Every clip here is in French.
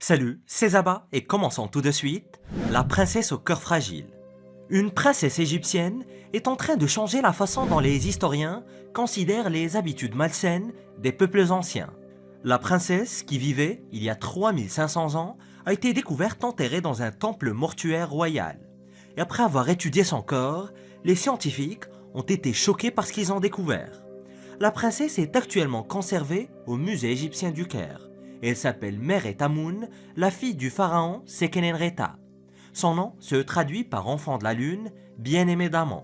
Salut, c'est Zaba et commençons tout de suite. La princesse au cœur fragile. Une princesse égyptienne est en train de changer la façon dont les historiens considèrent les habitudes malsaines des peuples anciens. La princesse, qui vivait il y a 3500 ans, a été découverte enterrée dans un temple mortuaire royal. Et après avoir étudié son corps, les scientifiques ont été choqués par ce qu'ils ont découvert. La princesse est actuellement conservée au musée égyptien du Caire. Elle s'appelle Meret Amoun, la fille du pharaon Sekenenreta. Son nom se traduit par enfant de la lune, bien-aimé d'Amon.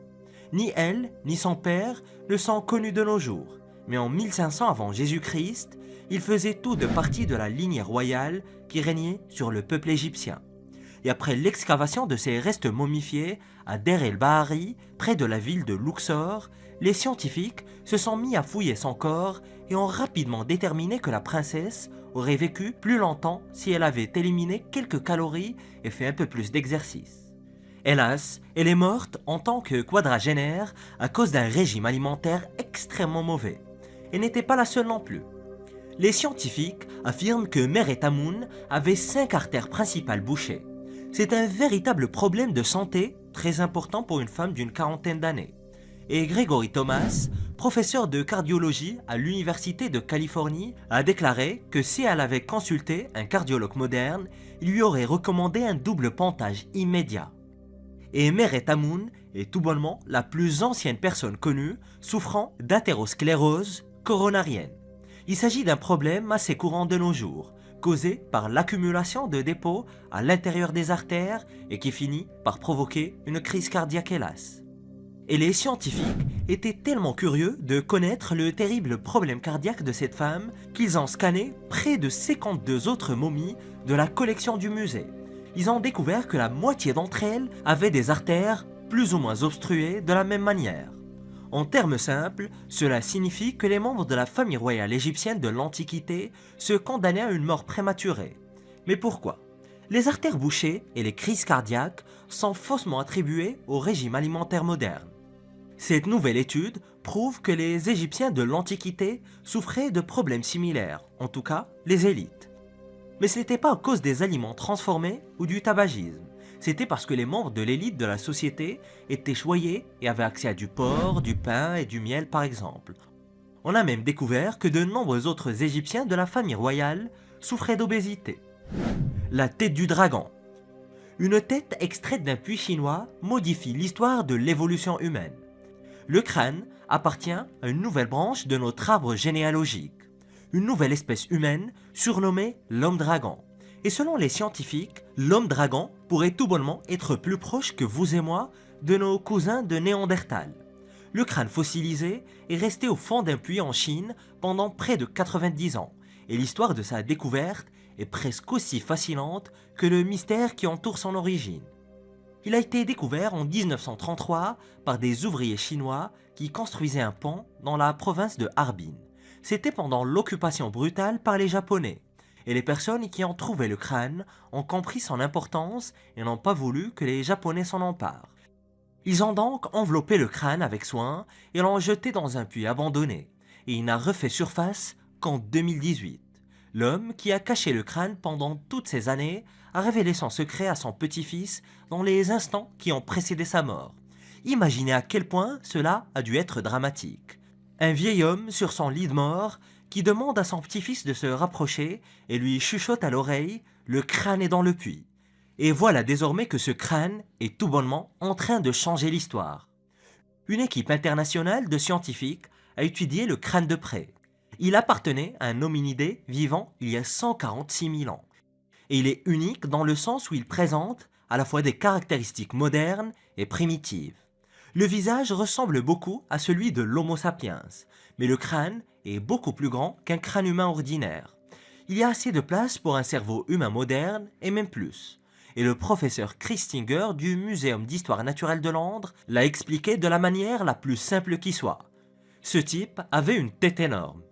Ni elle, ni son père ne sont connus de nos jours, mais en 1500 avant Jésus-Christ, ils faisaient tous de partie de la lignée royale qui régnait sur le peuple égyptien. Et après l'excavation de ces restes momifiés à Der el-Bahari, près de la ville de Luxor, les scientifiques se sont mis à fouiller son corps et ont rapidement déterminé que la princesse aurait vécu plus longtemps si elle avait éliminé quelques calories et fait un peu plus d'exercice. Hélas, elle est morte en tant que quadragénaire à cause d'un régime alimentaire extrêmement mauvais. Elle n'était pas la seule non plus. Les scientifiques affirment que Meret Amoun avait 5 artères principales bouchées. C'est un véritable problème de santé très important pour une femme d'une quarantaine d'années. Et Gregory Thomas, professeur de cardiologie à l'Université de Californie, a déclaré que si elle avait consulté un cardiologue moderne, il lui aurait recommandé un double pontage immédiat. Et Meret Amoun est tout bonnement la plus ancienne personne connue souffrant d'athérosclérose coronarienne. Il s'agit d'un problème assez courant de nos jours, causé par l'accumulation de dépôts à l'intérieur des artères et qui finit par provoquer une crise cardiaque hélas. Et les scientifiques étaient tellement curieux de connaître le terrible problème cardiaque de cette femme qu'ils ont scanné près de 52 autres momies de la collection du musée. Ils ont découvert que la moitié d'entre elles avaient des artères plus ou moins obstruées de la même manière. En termes simples, cela signifie que les membres de la famille royale égyptienne de l'Antiquité se condamnaient à une mort prématurée. Mais pourquoi ? Les artères bouchées et les crises cardiaques sont faussement attribuées au régime alimentaire moderne. Cette nouvelle étude prouve que les Égyptiens de l'Antiquité souffraient de problèmes similaires, en tout cas les élites. Mais ce n'était pas à cause des aliments transformés ou du tabagisme, c'était parce que les membres de l'élite de la société étaient choyés et avaient accès à du porc, du pain et du miel par exemple. On a même découvert que de nombreux autres Égyptiens de la famille royale souffraient d'obésité. La tête du dragon. Une tête extraite d'un puits chinois modifie l'histoire de l'évolution humaine. Le crâne appartient à une nouvelle branche de notre arbre généalogique, une nouvelle espèce humaine surnommée l'homme-dragon. Et selon les scientifiques, l'homme-dragon pourrait tout bonnement être plus proche que vous et moi de nos cousins de Néandertal. Le crâne fossilisé est resté au fond d'un puits en Chine pendant près de 90 ans, et l'histoire de sa découverte est presque aussi fascinante que le mystère qui entoure son origine. Il a été découvert en 1933 par des ouvriers chinois qui construisaient un pont dans la province de Harbin. C'était pendant l'occupation brutale par les Japonais, et les personnes qui ont trouvé le crâne ont compris son importance et n'ont pas voulu que les Japonais s'en emparent. Ils ont donc enveloppé le crâne avec soin et l'ont jeté dans un puits abandonné, et il n'a refait surface qu'en 2018. L'homme qui a caché le crâne pendant toutes ces années a révélé son secret à son petit-fils dans les instants qui ont précédé sa mort. Imaginez à quel point cela a dû être dramatique. Un vieil homme sur son lit de mort qui demande à son petit-fils de se rapprocher et lui chuchote à l'oreille « Le crâne est dans le puits ». Et voilà désormais que ce crâne est tout bonnement en train de changer l'histoire. Une équipe internationale de scientifiques a étudié le crâne de près. Il appartenait à un hominidé vivant il y a 146 000 ans. Et il est unique dans le sens où il présente à la fois des caractéristiques modernes et primitives. Le visage ressemble beaucoup à celui de l'Homo sapiens, mais le crâne est beaucoup plus grand qu'un crâne humain ordinaire. Il y a assez de place pour un cerveau humain moderne et même plus. Et le professeur Chris Stinger du Muséum d'Histoire Naturelle de Londres l'a expliqué de la manière la plus simple qui soit. Ce type avait une tête énorme.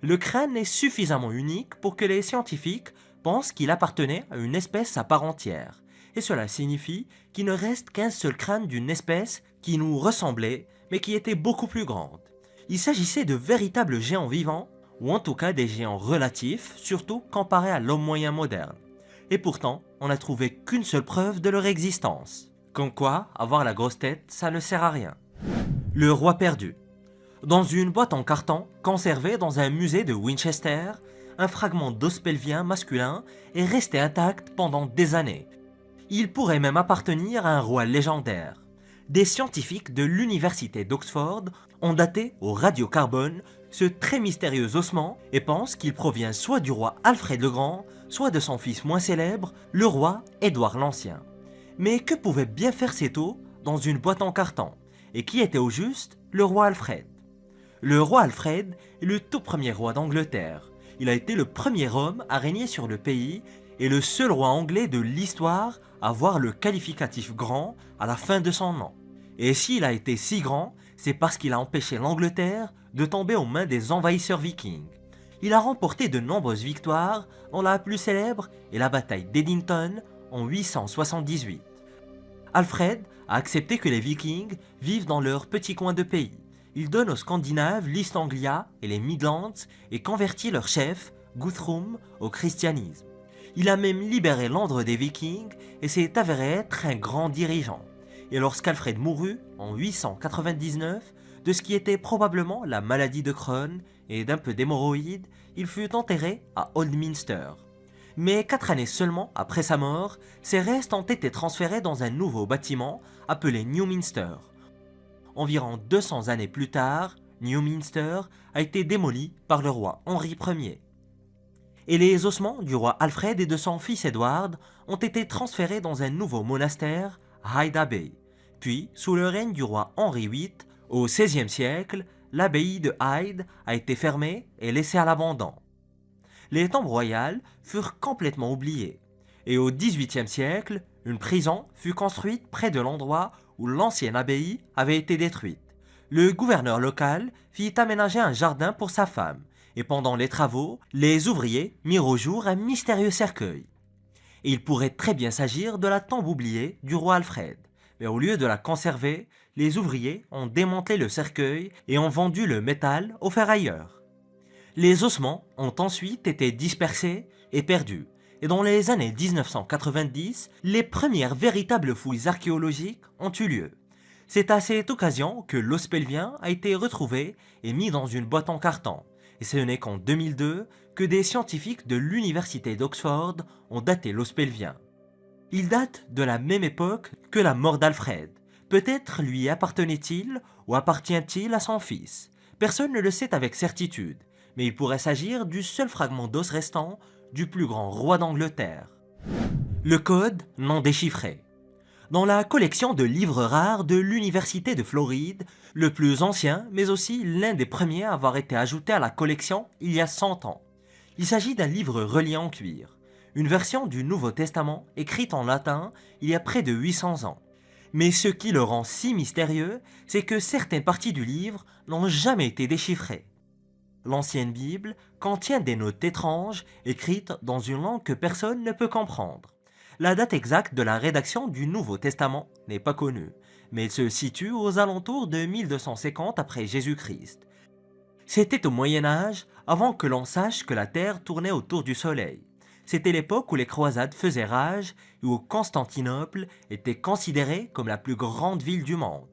Le crâne est suffisamment unique pour que les scientifiques pensent qu'il appartenait à une espèce à part entière. Et cela signifie qu'il ne reste qu'un seul crâne d'une espèce qui nous ressemblait, mais qui était beaucoup plus grande. Il s'agissait de véritables géants vivants, ou en tout cas des géants relatifs, surtout comparés à l'homme moyen moderne. Et pourtant, on n'a trouvé qu'une seule preuve de leur existence. Comme quoi, avoir la grosse tête, ça ne sert à rien. Le roi perdu. Dans une boîte en carton, conservée dans un musée de Winchester, un fragment d'os pelvien masculin est resté intact pendant des années. Il pourrait même appartenir à un roi légendaire. Des scientifiques de l'université d'Oxford ont daté au radiocarbone ce très mystérieux ossement et pensent qu'il provient soit du roi Alfred le Grand, soit de son fils moins célèbre, le roi Édouard l'Ancien. Mais que pouvait bien faire cet os dans une boîte en carton? Et qui était au juste le roi Alfred? Le roi Alfred est le tout premier roi d'Angleterre. Il a été le premier homme à régner sur le pays et le seul roi anglais de l'histoire à avoir le qualificatif grand à la fin de son nom. Et s'il a été si grand, c'est parce qu'il a empêché l'Angleterre de tomber aux mains des envahisseurs vikings. Il a remporté de nombreuses victoires, dont la plus célèbre est la bataille d'Eddington en 878. Alfred a accepté que les Vikings vivent dans leur petit coin de pays. Il donne aux Scandinaves l'East Anglia et les Midlands et convertit leur chef, Guthrum, au christianisme. Il a même libéré Londres des Vikings et s'est avéré être un grand dirigeant. Et lorsqu'Alfred mourut en 899, de ce qui était probablement la maladie de Crohn et d'un peu d'hémorroïdes, il fut enterré à Oldminster. Mais 4 années seulement après sa mort, ses restes ont été transférés dans un nouveau bâtiment appelé Newminster. Environ 200 années plus tard, Newminster a été démoli par le roi Henri Ier. Et les ossements du roi Alfred et de son fils Edward ont été transférés dans un nouveau monastère, Hyde Abbey. Puis, sous le règne du roi Henri VIII, au XVIe siècle, l'abbaye de Hyde a été fermée et laissée à l'abandon. Les tombes royales furent complètement oubliées. Et au XVIIIe siècle, une prison fut construite près de l'endroit où l'ancienne abbaye avait été détruite. Le gouverneur local fit aménager un jardin pour sa femme, et pendant les travaux, les ouvriers mirent au jour un mystérieux cercueil. Et il pourrait très bien s'agir de la tombe oubliée du roi Alfred, mais au lieu de la conserver, les ouvriers ont démantelé le cercueil et ont vendu le métal aux ferrailleurs. Les ossements ont ensuite été dispersés et perdus, et dans les années 1990, les premières véritables fouilles archéologiques ont eu lieu. C'est à cette occasion que l'os pelvien a été retrouvé et mis dans une boîte en carton, et ce n'est qu'en 2002 que des scientifiques de l'université d'Oxford ont daté l'os pelvien. Il date de la même époque que la mort d'Alfred. Peut-être lui appartenait-il ou appartient-il à son fils. Personne ne le sait avec certitude, mais il pourrait s'agir du seul fragment d'os restant du plus grand roi d'Angleterre. Le code non déchiffré. Dans la collection de livres rares de l'université de Floride, le plus ancien, mais aussi l'un des premiers à avoir été ajouté à la collection il y a 100 ans. Il s'agit d'un livre relié en cuir, une version du Nouveau Testament écrite en latin il y a près de 800 ans. Mais ce qui le rend si mystérieux, c'est que certaines parties du livre n'ont jamais été déchiffrées. L'ancienne Bible contient des notes étranges écrites dans une langue que personne ne peut comprendre. La date exacte de la rédaction du Nouveau Testament n'est pas connue, mais elle se situe aux alentours de 1250 après Jésus-Christ. C'était au Moyen Âge, avant que l'on sache que la Terre tournait autour du Soleil. C'était l'époque où les croisades faisaient rage et où Constantinople était considérée comme la plus grande ville du monde.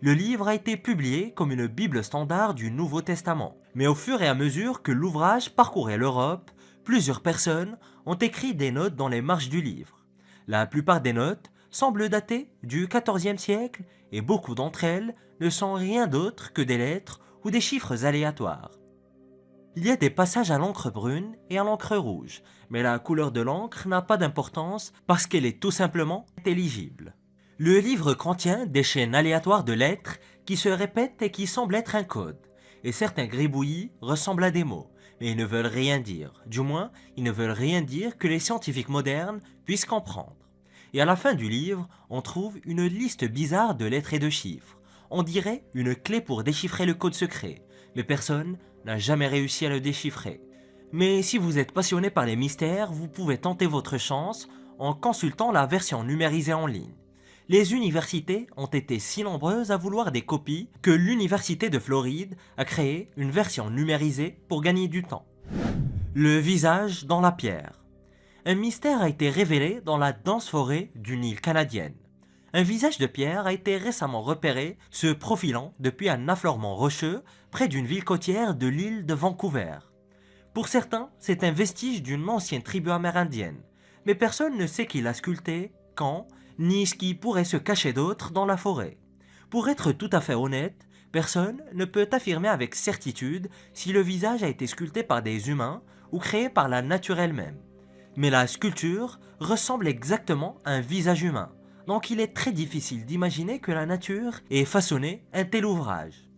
Le livre a été publié comme une Bible standard du Nouveau Testament. Mais au fur et à mesure que l'ouvrage parcourait l'Europe, plusieurs personnes ont écrit des notes dans les marges du livre. La plupart des notes semblent dater du XIVe siècle et beaucoup d'entre elles ne sont rien d'autre que des lettres ou des chiffres aléatoires. Il y a des passages à l'encre brune et à l'encre rouge, mais la couleur de l'encre n'a pas d'importance parce qu'elle est tout simplement intelligible. Le livre contient des chaînes aléatoires de lettres qui se répètent et qui semblent être un code. Et certains gribouillis ressemblent à des mots, mais ils ne veulent rien dire. Du moins, ils ne veulent rien dire que les scientifiques modernes puissent comprendre. Et à la fin du livre, on trouve une liste bizarre de lettres et de chiffres. On dirait une clé pour déchiffrer le code secret, mais personne n'a jamais réussi à le déchiffrer. Mais si vous êtes passionné par les mystères, vous pouvez tenter votre chance en consultant la version numérisée en ligne. Les universités ont été si nombreuses à vouloir des copies que l'université de Floride a créé une version numérisée pour gagner du temps. Le visage dans la pierre. un mystère a été révélé dans la dense forêt d'une île canadienne. Un visage de pierre a été récemment repéré se profilant depuis un affleurement rocheux près d'une ville côtière de l'île de Vancouver. Pour certains, c'est un vestige d'une ancienne tribu amérindienne, mais personne ne sait qui l'a sculpté, quand, ni ce qui pourrait se cacher d'autre dans la forêt. Pour être tout à fait honnête, personne ne peut affirmer avec certitude si le visage a été sculpté par des humains ou créé par la nature elle-même. Mais la sculpture ressemble exactement à un visage humain, donc il est très difficile d'imaginer que la nature ait façonné un tel ouvrage.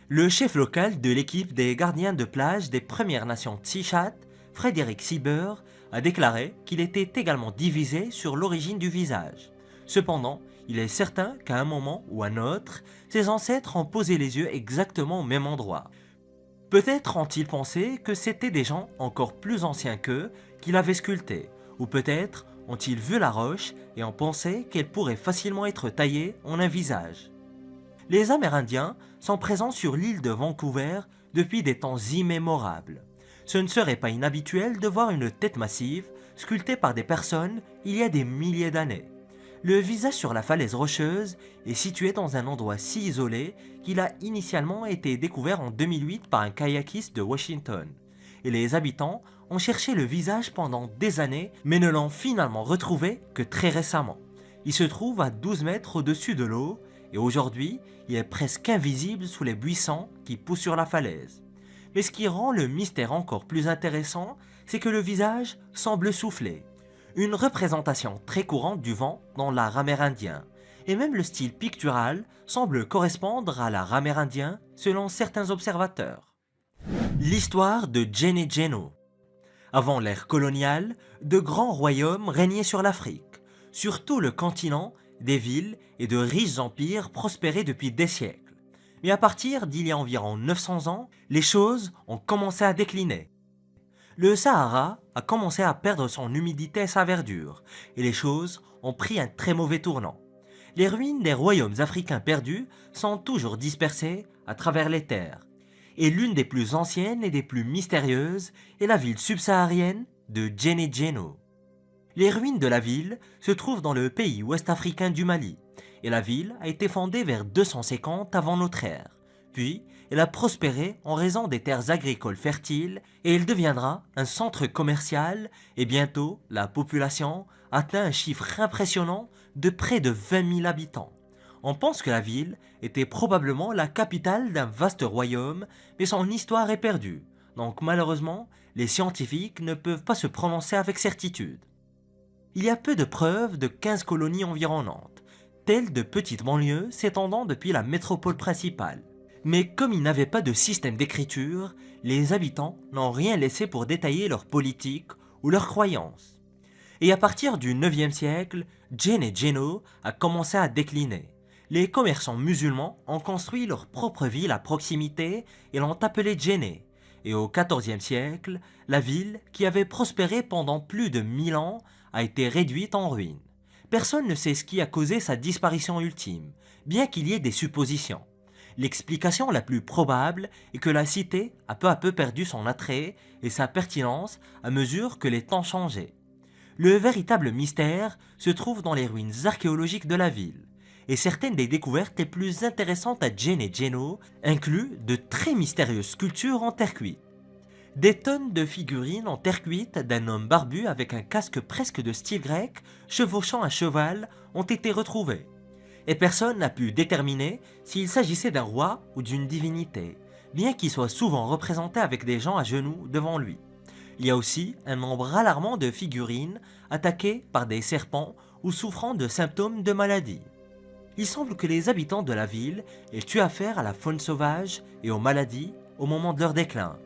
Le chef local de l'équipe des gardiens de plage des Premières Nations Tsikhat, Frédéric Sieber, a déclaré qu'il était également divisé sur l'origine du visage. Cependant, il est certain qu'à un moment ou un autre, ses ancêtres ont posé les yeux exactement au même endroit. Peut-être ont-ils pensé que c'étaient des gens encore plus anciens qu'eux qui l'avaient sculpté, ou peut-être ont-ils vu la roche et ont pensé qu'elle pourrait facilement être taillée en un visage. Les Amérindiens sont présents sur l'île de Vancouver depuis des temps immémorables. Ce ne serait pas inhabituel de voir une tête massive sculptée par des personnes il y a des milliers d'années. Le visage sur la falaise rocheuse est situé dans un endroit si isolé qu'il a initialement été découvert en 2008 par un kayakiste de Washington. Et les habitants ont cherché le visage pendant des années mais ne l'ont finalement retrouvé que très récemment. Il se trouve à 12 mètres au-dessus de l'eau et aujourd'hui, il est presque invisible sous les buissons qui poussent sur la falaise. Mais ce qui rend le mystère encore plus intéressant, c'est que le visage semble souffler. Une représentation très courante du vent dans l'art amérindien. Et même le style pictural semble correspondre à l'art amérindien selon certains observateurs. L'histoire de Gene Geno. Avant l'ère coloniale, de grands royaumes régnaient sur l'Afrique. Sur tout le continent, des villes et de riches empires prospéraient depuis des siècles. Mais à partir d'il y a environ 900 ans, les choses ont commencé à décliner. Le Sahara a commencé à perdre son humidité et sa verdure, et les choses ont pris un très mauvais tournant. Les ruines des royaumes africains perdus sont toujours dispersées à travers les terres, et l'une des plus anciennes et des plus mystérieuses est la ville subsaharienne de Gene Geno. Les ruines de la ville se trouvent dans le pays ouest-africain du Mali, et la ville a été fondée vers 250 avant notre ère. Puis, elle a prospéré en raison des terres agricoles fertiles et elle deviendra un centre commercial et bientôt la population atteint un chiffre impressionnant de près de 20 000 habitants. On pense que la ville était probablement la capitale d'un vaste royaume, mais son histoire est perdue, donc malheureusement, les scientifiques ne peuvent pas se prononcer avec certitude. Il y a peu de preuves de 15 colonies environnantes, telles de petites banlieues s'étendant depuis la métropole principale. Mais comme ils n'avaient pas de système d'écriture, les habitants n'ont rien laissé pour détailler leur politique ou leurs croyances. Et à partir du 9e siècle, Gene Geno a commencé à décliner. Les commerçants musulmans ont construit leur propre ville à proximité et l'ont appelée Gene. Et au 14e siècle, la ville, qui avait prospéré pendant plus de 1000 ans, a été réduite en ruines. Personne ne sait ce qui a causé sa disparition ultime, bien qu'il y ait des suppositions. L'explication la plus probable est que la cité a peu à peu perdu son attrait et sa pertinence à mesure que les temps changeaient. Le véritable mystère se trouve dans les ruines archéologiques de la ville, et certaines des découvertes les plus intéressantes à Gene Geno incluent de très mystérieuses sculptures en terre cuite. Des tonnes de figurines en terre cuite d'un homme barbu avec un casque presque de style grec, chevauchant un cheval, ont été retrouvées. Et personne n'a pu déterminer s'il s'agissait d'un roi ou d'une divinité, bien qu'il soit souvent représenté avec des gens à genoux devant lui. Il y a aussi un nombre alarmant de figurines attaquées par des serpents ou souffrant de symptômes de maladie. Il semble que les habitants de la ville aient eu affaire à la faune sauvage et aux maladies au moment de leur déclin.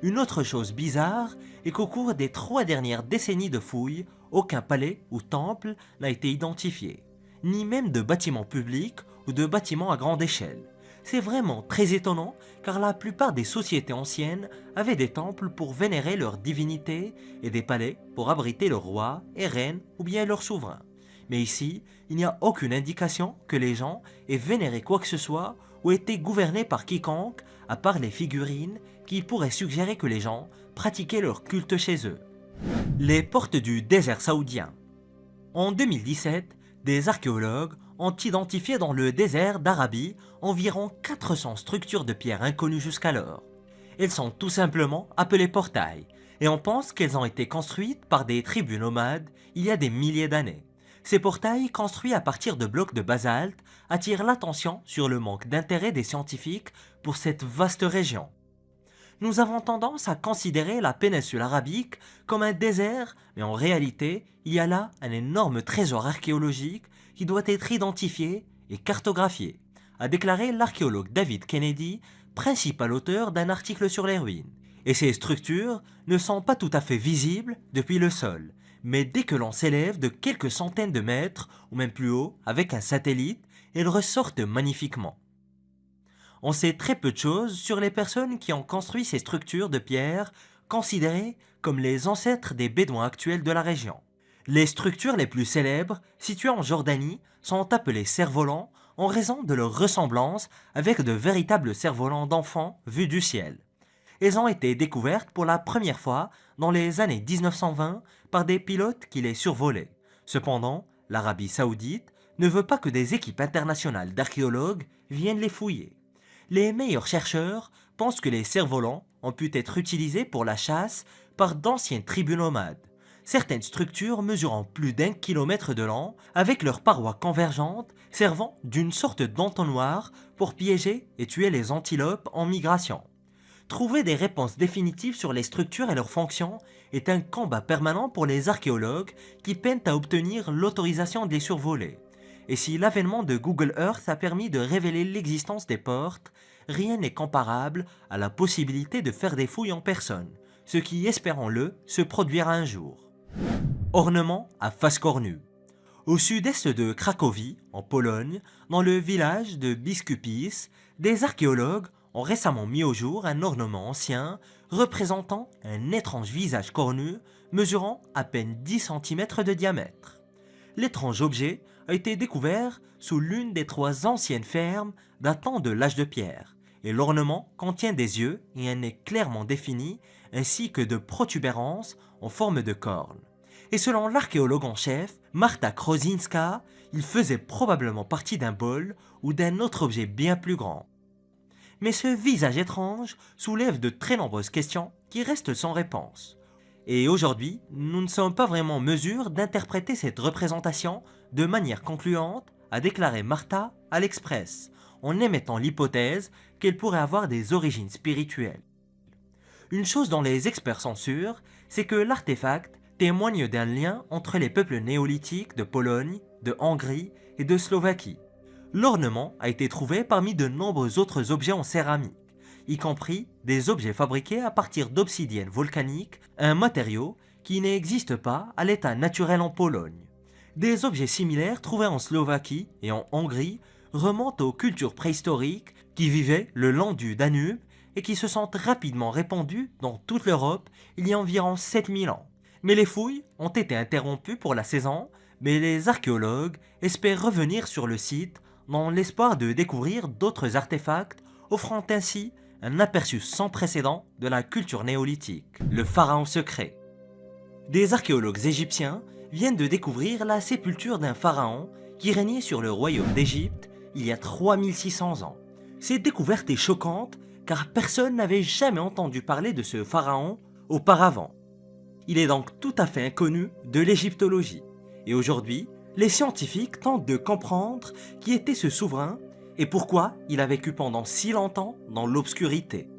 Une autre chose bizarre est qu'au cours des 3 dernières décennies de fouilles, aucun palais ou temple n'a été identifié, ni même de bâtiments publics ou de bâtiments à grande échelle. C'est vraiment très étonnant car la plupart des sociétés anciennes avaient des temples pour vénérer leurs divinités et des palais pour abriter leurs rois et reines ou bien leurs souverains. Mais ici, il n'y a aucune indication que les gens aient vénéré quoi que ce soit ou été gouvernés par quiconque à part les figurines qui pourraient suggérer que les gens pratiquaient leur culte chez eux. Les portes du désert saoudien. En 2017, des archéologues ont identifié dans le désert d'Arabie environ 400 structures de pierre inconnues jusqu'alors. Elles sont tout simplement appelées portails, et on pense qu'elles ont été construites par des tribus nomades il y a des milliers d'années. Ces portails, construits à partir de blocs de basalte, attirent l'attention sur le manque d'intérêt des scientifiques pour cette vaste région. Nous avons tendance à considérer la péninsule arabique comme un désert, mais en réalité, il y a là un énorme trésor archéologique qui doit être identifié et cartographié, a déclaré l'archéologue David Kennedy, principal auteur d'un article sur les ruines. Et ces structures ne sont pas tout à fait visibles depuis le sol, mais dès que l'on s'élève de quelques centaines de mètres ou même plus haut avec un satellite, elles ressortent magnifiquement. On sait très peu de choses sur les personnes qui ont construit ces structures de pierre considérées comme les ancêtres des Bédouins actuels de la région. Les structures les plus célèbres, situées en Jordanie, sont appelées cerfs-volants en raison de leur ressemblance avec de véritables cerfs-volants d'enfants vus du ciel. Elles ont été découvertes pour la première fois dans les années 1920 par des pilotes qui les survolaient. Cependant, l'Arabie Saoudite ne veut pas que des équipes internationales d'archéologues viennent les fouiller. Les meilleurs chercheurs pensent que les cerfs-volants ont pu être utilisés pour la chasse par d'anciennes tribus nomades. Certaines structures mesurant plus d'1 kilomètre de long, avec leurs parois convergentes, servant d'une sorte d'entonnoir pour piéger et tuer les antilopes en migration. Trouver des réponses définitives sur les structures et leurs fonctions est un combat permanent pour les archéologues qui peinent à obtenir l'autorisation de les survoler. Et si l'avènement de Google Earth a permis de révéler l'existence des portes, rien n'est comparable à la possibilité de faire des fouilles en personne, ce qui, espérons-le, se produira un jour. Ornement à face cornue. Au sud-est de Cracovie, en Pologne, dans le village de Biskupice, des archéologues ont récemment mis au jour un ornement ancien représentant un étrange visage cornu mesurant à peine 10 cm de diamètre. L'étrange objet a été découvert sous l'une des 3 anciennes fermes datant de l'âge de pierre, et l'ornement contient des yeux et un nez clairement défini ainsi que de protubérances en forme de corne. Et selon l'archéologue en chef, Marta Krozinska, il faisait probablement partie d'un bol ou d'un autre objet bien plus grand. Mais ce visage étrange soulève de très nombreuses questions qui restent sans réponse. Et aujourd'hui, nous ne sommes pas vraiment en mesure d'interpréter cette représentation de manière concluante, a déclaré Marta à l'Express, en émettant l'hypothèse qu'elle pourrait avoir des origines spirituelles. Une chose dont les experts sont sûrs, c'est que l'artefact témoigne d'un lien entre les peuples néolithiques de Pologne, de Hongrie et de Slovaquie. L'ornement a été trouvé parmi de nombreux autres objets en céramique, y compris des objets fabriqués à partir d'obsidienne volcanique, un matériau qui n'existe pas à l'état naturel en Pologne. Des objets similaires trouvés en Slovaquie et en Hongrie remontent aux cultures préhistoriques qui vivaient le long du Danube et qui se sont rapidement répandues dans toute l'Europe il y a environ 7000 ans. Mais les fouilles ont été interrompues pour la saison, mais les archéologues espèrent revenir sur le site dans l'espoir de découvrir d'autres artefacts, offrant ainsi un aperçu sans précédent de la culture néolithique, le pharaon secret. Des archéologues égyptiens viennent de découvrir la sépulture d'un pharaon qui régnait sur le royaume d'Égypte il y a 3600 ans. Cette découverte est choquante car personne n'avait jamais entendu parler de ce pharaon auparavant. Il est donc tout à fait inconnu de l'égyptologie. Et aujourd'hui, les scientifiques tentent de comprendre qui était ce souverain et pourquoi il a vécu pendant si longtemps dans l'obscurité.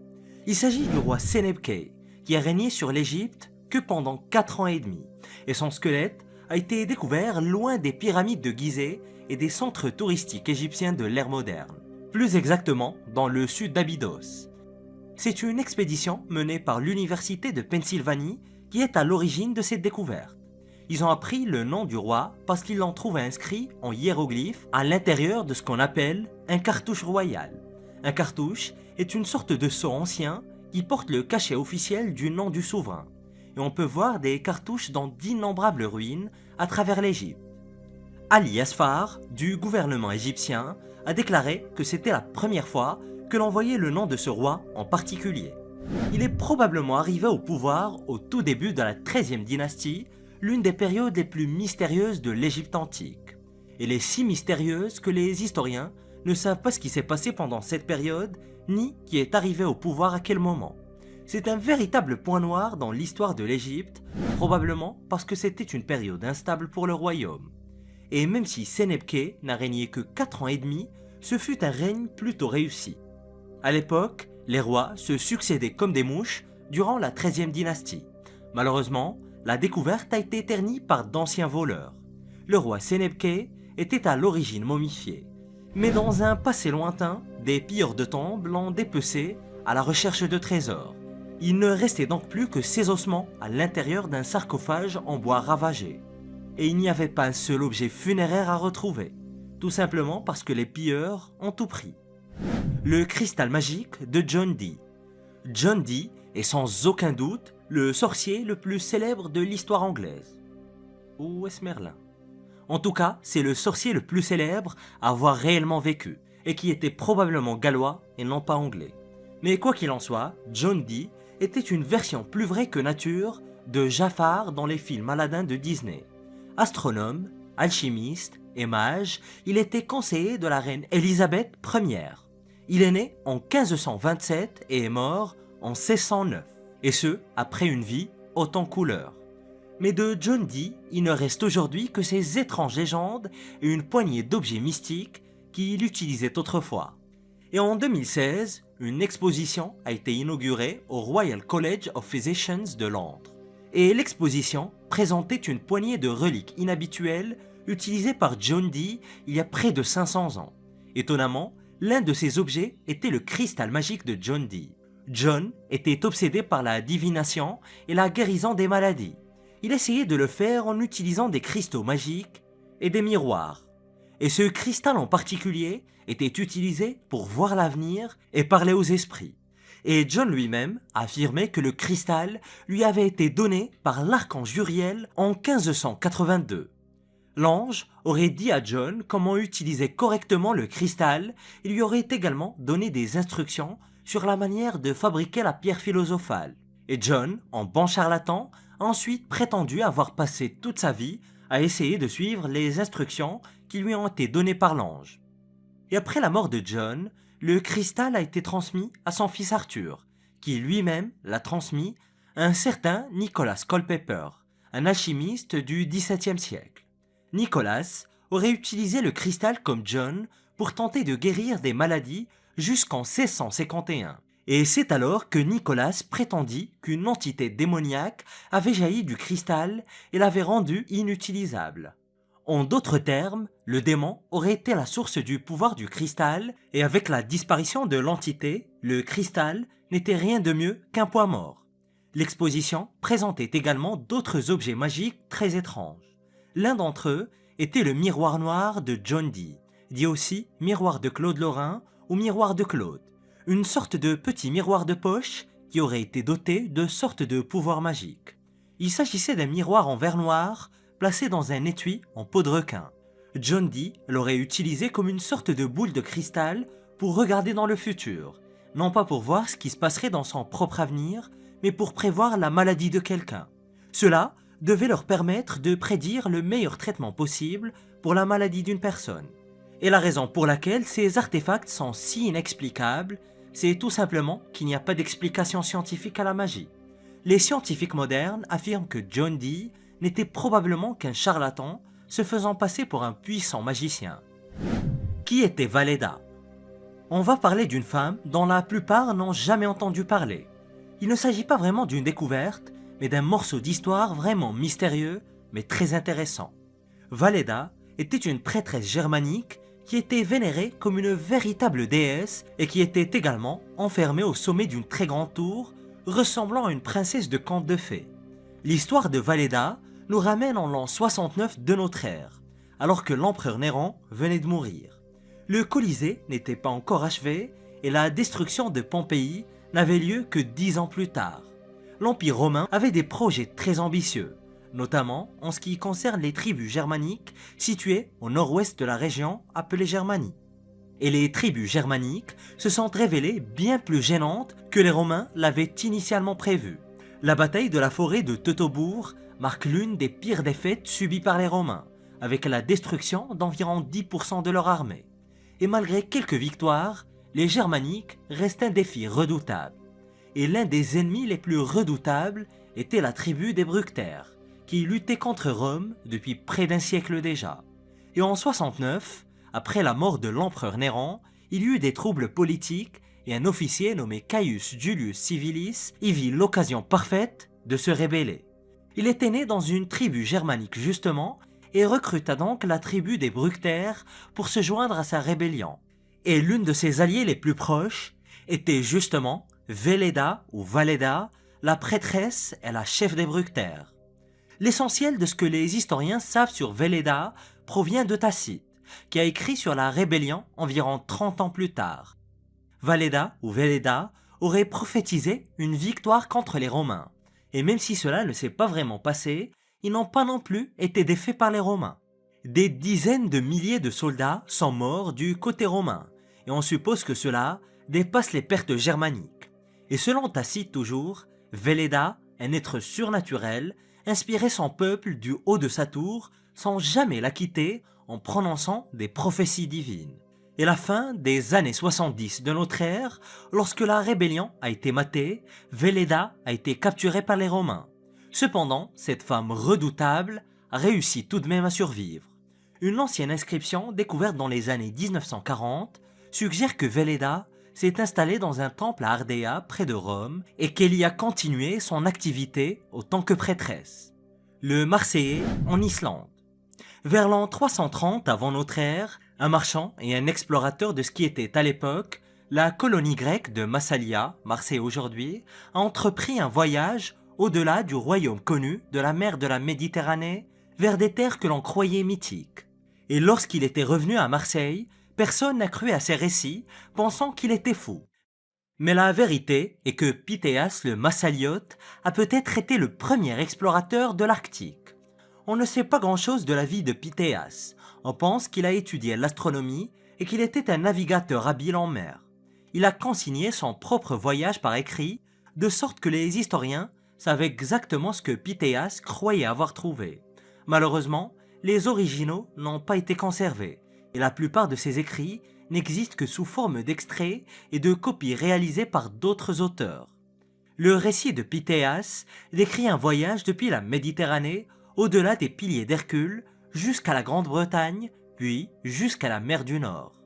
Il s'agit du roi Sénébkhay, qui a régné sur l'Égypte que pendant 4 ans et demi, et son squelette a été découvert loin des pyramides de Gizeh et des centres touristiques égyptiens de l'ère moderne, plus exactement dans le sud d'Abydos. C'est une expédition menée par l'université de Pennsylvanie qui est à l'origine de cette découverte. Ils ont appris le nom du roi parce qu'ils l'ont trouvé inscrit en hiéroglyphes à l'intérieur de ce qu'on appelle un cartouche royal. Un cartouche est une sorte de sceau ancien qui porte le cachet officiel du nom du souverain. Et on peut voir des cartouches dans d'innombrables ruines à travers l'Égypte. Ali Asfar, du gouvernement égyptien, a déclaré que c'était la première fois que l'on voyait le nom de ce roi en particulier. Il est probablement arrivé au pouvoir au tout début de la XIIIe dynastie, l'une des périodes les plus mystérieuses de l'Égypte antique. Elle est si mystérieuse que les historiens ne savent pas ce qui s'est passé pendant cette période, ni qui est arrivé au pouvoir à quel moment. C'est un véritable point noir dans l'histoire de l'Égypte, probablement parce que c'était une période instable pour le royaume. Et même si Sénébké n'a régné que 4 ans et demi, ce fut un règne plutôt réussi. À l'époque, les rois se succédaient comme des mouches durant la XIIIe dynastie. Malheureusement, la découverte a été ternie par d'anciens voleurs. Le roi Sénébké était à l'origine momifié. Mais dans un passé lointain, des pilleurs de tombes l'ont dépecé à la recherche de trésors. Il ne restait donc plus que ses ossements à l'intérieur d'un sarcophage en bois ravagé. Et il n'y avait pas un seul objet funéraire à retrouver, tout simplement parce que les pilleurs ont tout pris. Le cristal magique de John Dee. John Dee est sans aucun doute le sorcier le plus célèbre de l'histoire anglaise. Ou est-ce Merlin? En tout cas, c'est le sorcier le plus célèbre à avoir réellement vécu, et qui était probablement gallois et non pas anglais. Mais quoi qu'il en soit, John Dee était une version plus vraie que nature de Jafar dans les films Aladdin de Disney. Astronome, alchimiste et mage, il était conseiller de la reine Élisabeth Ière. Il est né en 1527 et est mort en 1609, et ce, après une vie haute en couleurs. Mais de John Dee, il ne reste aujourd'hui que ces étranges légendes et une poignée d'objets mystiques qu'il utilisait autrefois. Et en 2016, une exposition a été inaugurée au Royal College of Physicians de Londres. Et l'exposition présentait une poignée de reliques inhabituelles utilisées par John Dee il y a près de 500 ans. Étonnamment, l'un de ces objets était le cristal magique de John Dee. John était obsédé par la divination et la guérison des maladies. Il essayait de le faire en utilisant des cristaux magiques et des miroirs. Et ce cristal en particulier était utilisé pour voir l'avenir et parler aux esprits. Et John lui-même affirmait que le cristal lui avait été donné par l'archange Uriel en 1582. L'ange aurait dit à John comment utiliser correctement le cristal et lui aurait également donné des instructions sur la manière de fabriquer la pierre philosophale. Et John, en bon charlatan, a ensuite prétendu avoir passé toute sa vie à essayer de suivre les instructions qui lui ont été données par l'ange. Et après la mort de John, le cristal a été transmis à son fils Arthur, qui lui-même l'a transmis à un certain Nicholas Culpeper, un alchimiste du XVIIe siècle. Nicholas aurait utilisé le cristal comme John pour tenter de guérir des maladies jusqu'en 1651. Et c'est alors que Nicholas prétendit qu'une entité démoniaque avait jailli du cristal et l'avait rendu inutilisable. En d'autres termes, le démon aurait été la source du pouvoir du cristal et avec la disparition de l'entité, le cristal n'était rien de mieux qu'un poids mort. L'exposition présentait également d'autres objets magiques très étranges. L'un d'entre eux était le miroir noir de John Dee, dit aussi miroir de Claude Lorrain ou miroir de Claude, une sorte de petit miroir de poche qui aurait été doté de sortes de pouvoirs magiques. Il s'agissait d'un miroir en verre noir placé dans un étui en peau de requin. John Dee l'aurait utilisé comme une sorte de boule de cristal pour regarder dans le futur, non pas pour voir ce qui se passerait dans son propre avenir, mais pour prévoir la maladie de quelqu'un. Cela devait leur permettre de prédire le meilleur traitement possible pour la maladie d'une personne. Et la raison pour laquelle ces artefacts sont si inexplicables, c'est tout simplement qu'il n'y a pas d'explication scientifique à la magie. Les scientifiques modernes affirment que John Dee n'était probablement qu'un charlatan se faisant passer pour un puissant magicien. Qui était Valleda? On va parler d'une femme dont la plupart n'ont jamais entendu parler. Il ne s'agit pas vraiment d'une découverte, mais d'un morceau d'histoire vraiment mystérieux, mais très intéressant. Valleda était une prêtresse germanique qui était vénérée comme une véritable déesse et qui était également enfermée au sommet d'une très grande tour, ressemblant à une princesse de conte de fées. L'histoire de Valleda nous ramène en l'an 69 de notre ère, alors que l'empereur Néron venait de mourir. Le Colisée n'était pas encore achevé et la destruction de Pompéi n'avait lieu que 10 ans plus tard. L'Empire romain avait des projets très ambitieux, notamment en ce qui concerne les tribus germaniques situées au nord-ouest de la région appelée Germanie. Et les tribus germaniques se sont révélées bien plus gênantes que les Romains l'avaient initialement prévu. La bataille de la forêt de Teutobourg marque l'une des pires défaites subies par les Romains, avec la destruction d'environ 10% de leur armée. Et malgré quelques victoires, les Germaniques restent un défi redoutable. Et l'un des ennemis les plus redoutables était la tribu des Bructères, qui luttait contre Rome depuis près d'un siècle déjà. Et en 69, après la mort de l'empereur Néron, il y eut des troubles politiques et un officier nommé Caius Julius Civilis y vit l'occasion parfaite de se rébeller. Il était né dans une tribu germanique justement et recruta donc la tribu des Bructères pour se joindre à sa rébellion. Et l'une de ses alliées les plus proches était justement Veleda ou Valeda, la prêtresse et la chef des Bructères. L'essentiel de ce que les historiens savent sur Veleda provient de Tacite, qui a écrit sur la rébellion environ 30 ans plus tard. Valeda ou Veleda aurait prophétisé une victoire contre les Romains, et même si cela ne s'est pas vraiment passé, ils n'ont pas non plus été défaits par les Romains. Des dizaines de milliers de soldats sont morts du côté romain, et on suppose que cela dépasse les pertes germaniques. Et selon Tacite toujours, Veleda, un être surnaturel, inspirait son peuple du haut de sa tour sans jamais la quitter en prononçant des prophéties divines. Et la fin des années 70 de notre ère, lorsque la rébellion a été matée, Veleda a été capturée par les Romains. Cependant, cette femme redoutable a réussi tout de même à survivre. Une ancienne inscription découverte dans les années 1940 suggère que Veleda s'est installée dans un temple à Ardea près de Rome et qu'elle y a continué son activité en tant que prêtresse. Le Marseillais en Islande. Vers l'an 330 avant notre ère, un marchand et un explorateur de ce qui était à l'époque la colonie grecque de Massalia, Marseille aujourd'hui, a entrepris un voyage au-delà du royaume connu de la mer de la Méditerranée vers des terres que l'on croyait mythiques. Et lorsqu'il était revenu à Marseille, personne n'a cru à ses récits, pensant qu'il était fou. Mais la vérité est que Pythéas le Massaliote a peut-être été le premier explorateur de l'Arctique. On ne sait pas grand-chose de la vie de Pythéas. On pense qu'il a étudié l'astronomie et qu'il était un navigateur habile en mer. Il a consigné son propre voyage par écrit, de sorte que les historiens savaient exactement ce que Pythéas croyait avoir trouvé. Malheureusement, les originaux n'ont pas été conservés, et la plupart de ces écrits n'existent que sous forme d'extraits et de copies réalisées par d'autres auteurs. Le récit de Pythéas décrit un voyage depuis la Méditerranée au-delà des piliers d'Hercule jusqu'à la Grande-Bretagne, puis jusqu'à la mer du Nord.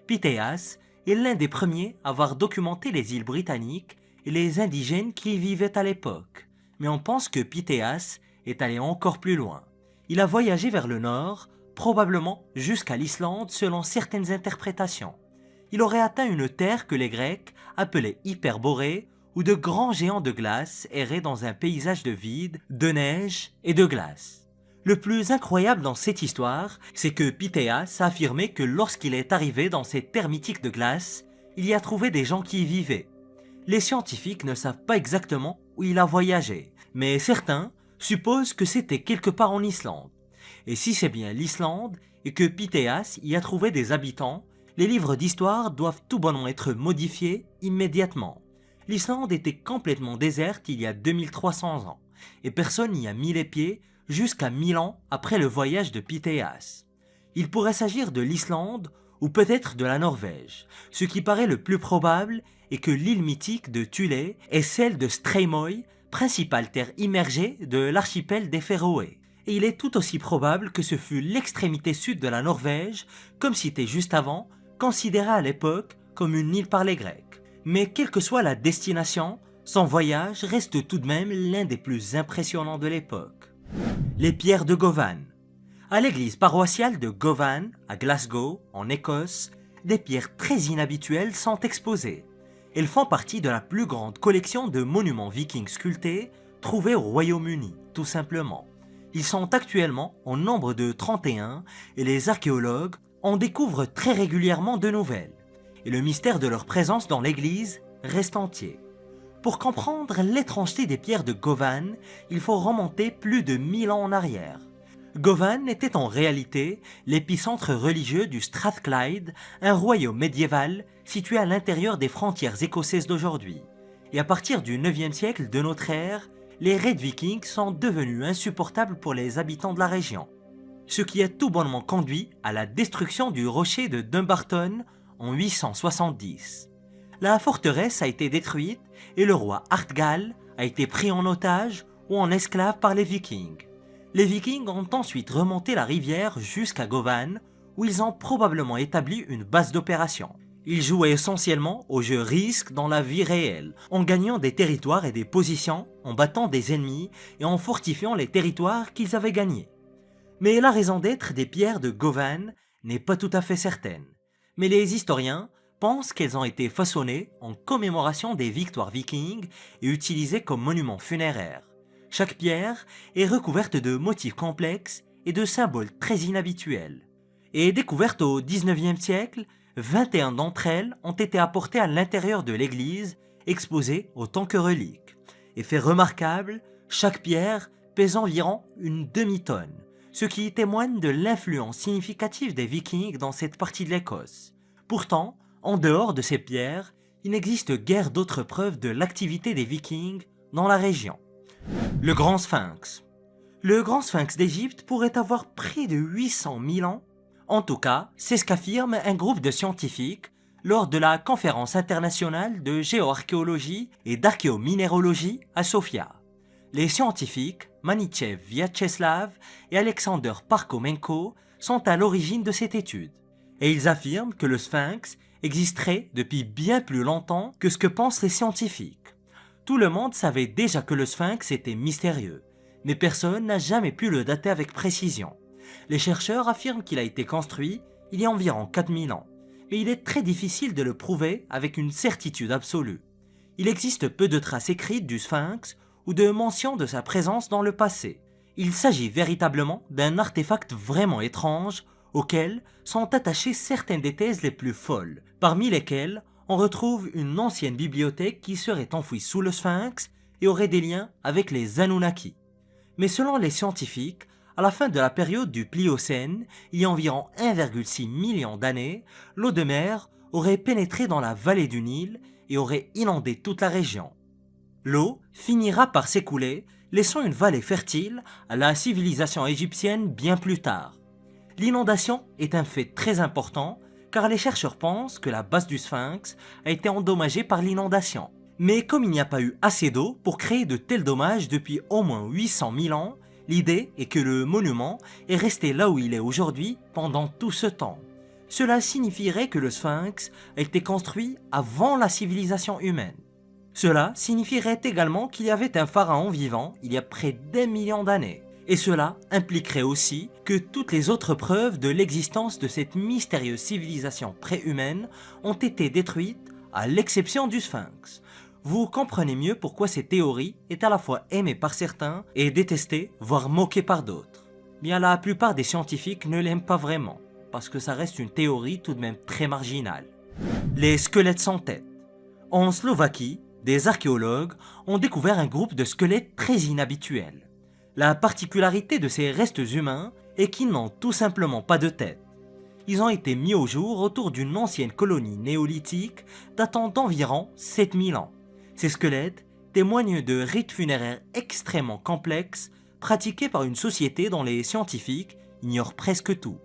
Pythéas est l'un des premiers à avoir documenté les îles britanniques et les indigènes qui y vivaient à l'époque. Mais on pense que Pythéas est allé encore plus loin. Il a voyagé vers le nord, probablement jusqu'à l'Islande selon certaines interprétations. Il aurait atteint une terre que les Grecs appelaient Hyperborée, où de grands géants de glace erraient dans un paysage de vide, de neige et de glace. Le plus incroyable dans cette histoire, c'est que Pythéas a affirmé que lorsqu'il est arrivé dans ces terres mythiques de glace, il y a trouvé des gens qui y vivaient. Les scientifiques ne savent pas exactement où il a voyagé, mais certains supposent que c'était quelque part en Islande. Et si c'est bien l'Islande et que Pythéas y a trouvé des habitants, les livres d'histoire doivent tout bonnement être modifiés immédiatement. L'Islande était complètement déserte il y a 2300 ans, et personne n'y a mis les pieds jusqu'à 1000 ans après le voyage de Pythéas. Il pourrait s'agir de l'Islande ou peut-être de la Norvège. Ce qui paraît le plus probable est que l'île mythique de Thulé est celle de Streymoy, principale terre immergée de l'archipel des Féroé. Et il est tout aussi probable que ce fut l'extrémité sud de la Norvège, comme cité juste avant, considérée à l'époque comme une île par les Grecs. Mais quelle que soit la destination, son voyage reste tout de même l'un des plus impressionnants de l'époque. Les pierres de Govan. À l'église paroissiale de Govan, à Glasgow, en Écosse, des pierres très inhabituelles sont exposées. Elles font partie de la plus grande collection de monuments vikings sculptés trouvés au Royaume-Uni, tout simplement. Ils sont actuellement au nombre de 31 et les archéologues en découvrent très régulièrement de nouvelles. Et le mystère de leur présence dans l'église reste entier. Pour comprendre l'étrangeté des pierres de Govan, il faut remonter plus de 1000 ans en arrière. Govan était en réalité l'épicentre religieux du Strathclyde, un royaume médiéval situé à l'intérieur des frontières écossaises d'aujourd'hui. Et à partir du 9e siècle de notre ère, les raids vikings sont devenus insupportables pour les habitants de la région. Ce qui a tout bonnement conduit à la destruction du rocher de Dumbarton en 870. La forteresse a été détruite et le roi Artgal a été pris en otage ou en esclave par les Vikings. Les Vikings ont ensuite remonté la rivière jusqu'à Govan, où ils ont probablement établi une base d'opération. Ils jouaient essentiellement au jeu risque dans la vie réelle, en gagnant des territoires et des positions, en battant des ennemis et en fortifiant les territoires qu'ils avaient gagnés. Mais la raison d'être des pierres de Govan n'est pas tout à fait certaine. Mais les historiens pensent qu'elles ont été façonnées en commémoration des victoires vikings et utilisées comme monuments funéraires. Chaque pierre est recouverte de motifs complexes et de symboles très inhabituels. Et découvertes au 19e siècle, 21 d'entre elles ont été apportées à l'intérieur de l'église, exposées autant que reliques. Et fait remarquable, chaque pierre pèse environ une demi-tonne, ce qui témoigne de l'influence significative des Vikings dans cette partie de l'Écosse. Pourtant, en dehors de ces pierres, il n'existe guère d'autres preuves de l'activité des Vikings dans la région. Le Grand Sphinx. Le Grand Sphinx d'Égypte pourrait avoir près de 800 000 ans. En tout cas, c'est ce qu'affirme un groupe de scientifiques lors de la conférence internationale de géoarchéologie et d'archéominéralogie à Sofia. Les scientifiques Manichev Vyacheslav et Alexander Parkhomenko sont à l'origine de cette étude. Et ils affirment que le Sphinx existerait depuis bien plus longtemps que ce que pensent les scientifiques. Tout le monde savait déjà que le Sphinx était mystérieux, mais personne n'a jamais pu le dater avec précision. Les chercheurs affirment qu'il a été construit il y a environ 4000 ans, mais il est très difficile de le prouver avec une certitude absolue. Il existe peu de traces écrites du Sphinx ou de mention de sa présence dans le passé. Il s'agit véritablement d'un artefact vraiment étrange auquel sont attachées certaines des thèses les plus folles, parmi lesquelles on retrouve une ancienne bibliothèque qui serait enfouie sous le Sphinx et aurait des liens avec les Anunnaki. Mais selon les scientifiques, à la fin de la période du Pliocène, il y a environ 1,6 million d'années, l'eau de mer aurait pénétré dans la vallée du Nil et aurait inondé toute la région. L'eau finira par s'écouler, laissant une vallée fertile à la civilisation égyptienne bien plus tard. L'inondation est un fait très important car les chercheurs pensent que la base du Sphinx a été endommagée par l'inondation. Mais comme il n'y a pas eu assez d'eau pour créer de tels dommages depuis au moins 800 000 ans, l'idée est que le monument est resté là où il est aujourd'hui pendant tout ce temps. Cela signifierait que le Sphinx a été construit avant la civilisation humaine. Cela signifierait également qu'il y avait un pharaon vivant il y a près d'1 million d'années. Et cela impliquerait aussi que toutes les autres preuves de l'existence de cette mystérieuse civilisation préhumaine ont été détruites à l'exception du Sphinx. Vous comprenez mieux pourquoi cette théorie est à la fois aimée par certains et détestée, voire moquée par d'autres. Bien la plupart des scientifiques ne l'aiment pas vraiment, parce que ça reste une théorie tout de même très marginale. Les squelettes sans tête. En Slovaquie, des archéologues ont découvert un groupe de squelettes très inhabituels. La particularité de ces restes humains est qu'ils n'ont tout simplement pas de tête. Ils ont été mis au jour autour d'une ancienne colonie néolithique datant d'environ 7000 ans. Ces squelettes témoignent de rites funéraires extrêmement complexes pratiqués par une société dont les scientifiques ignorent presque tout.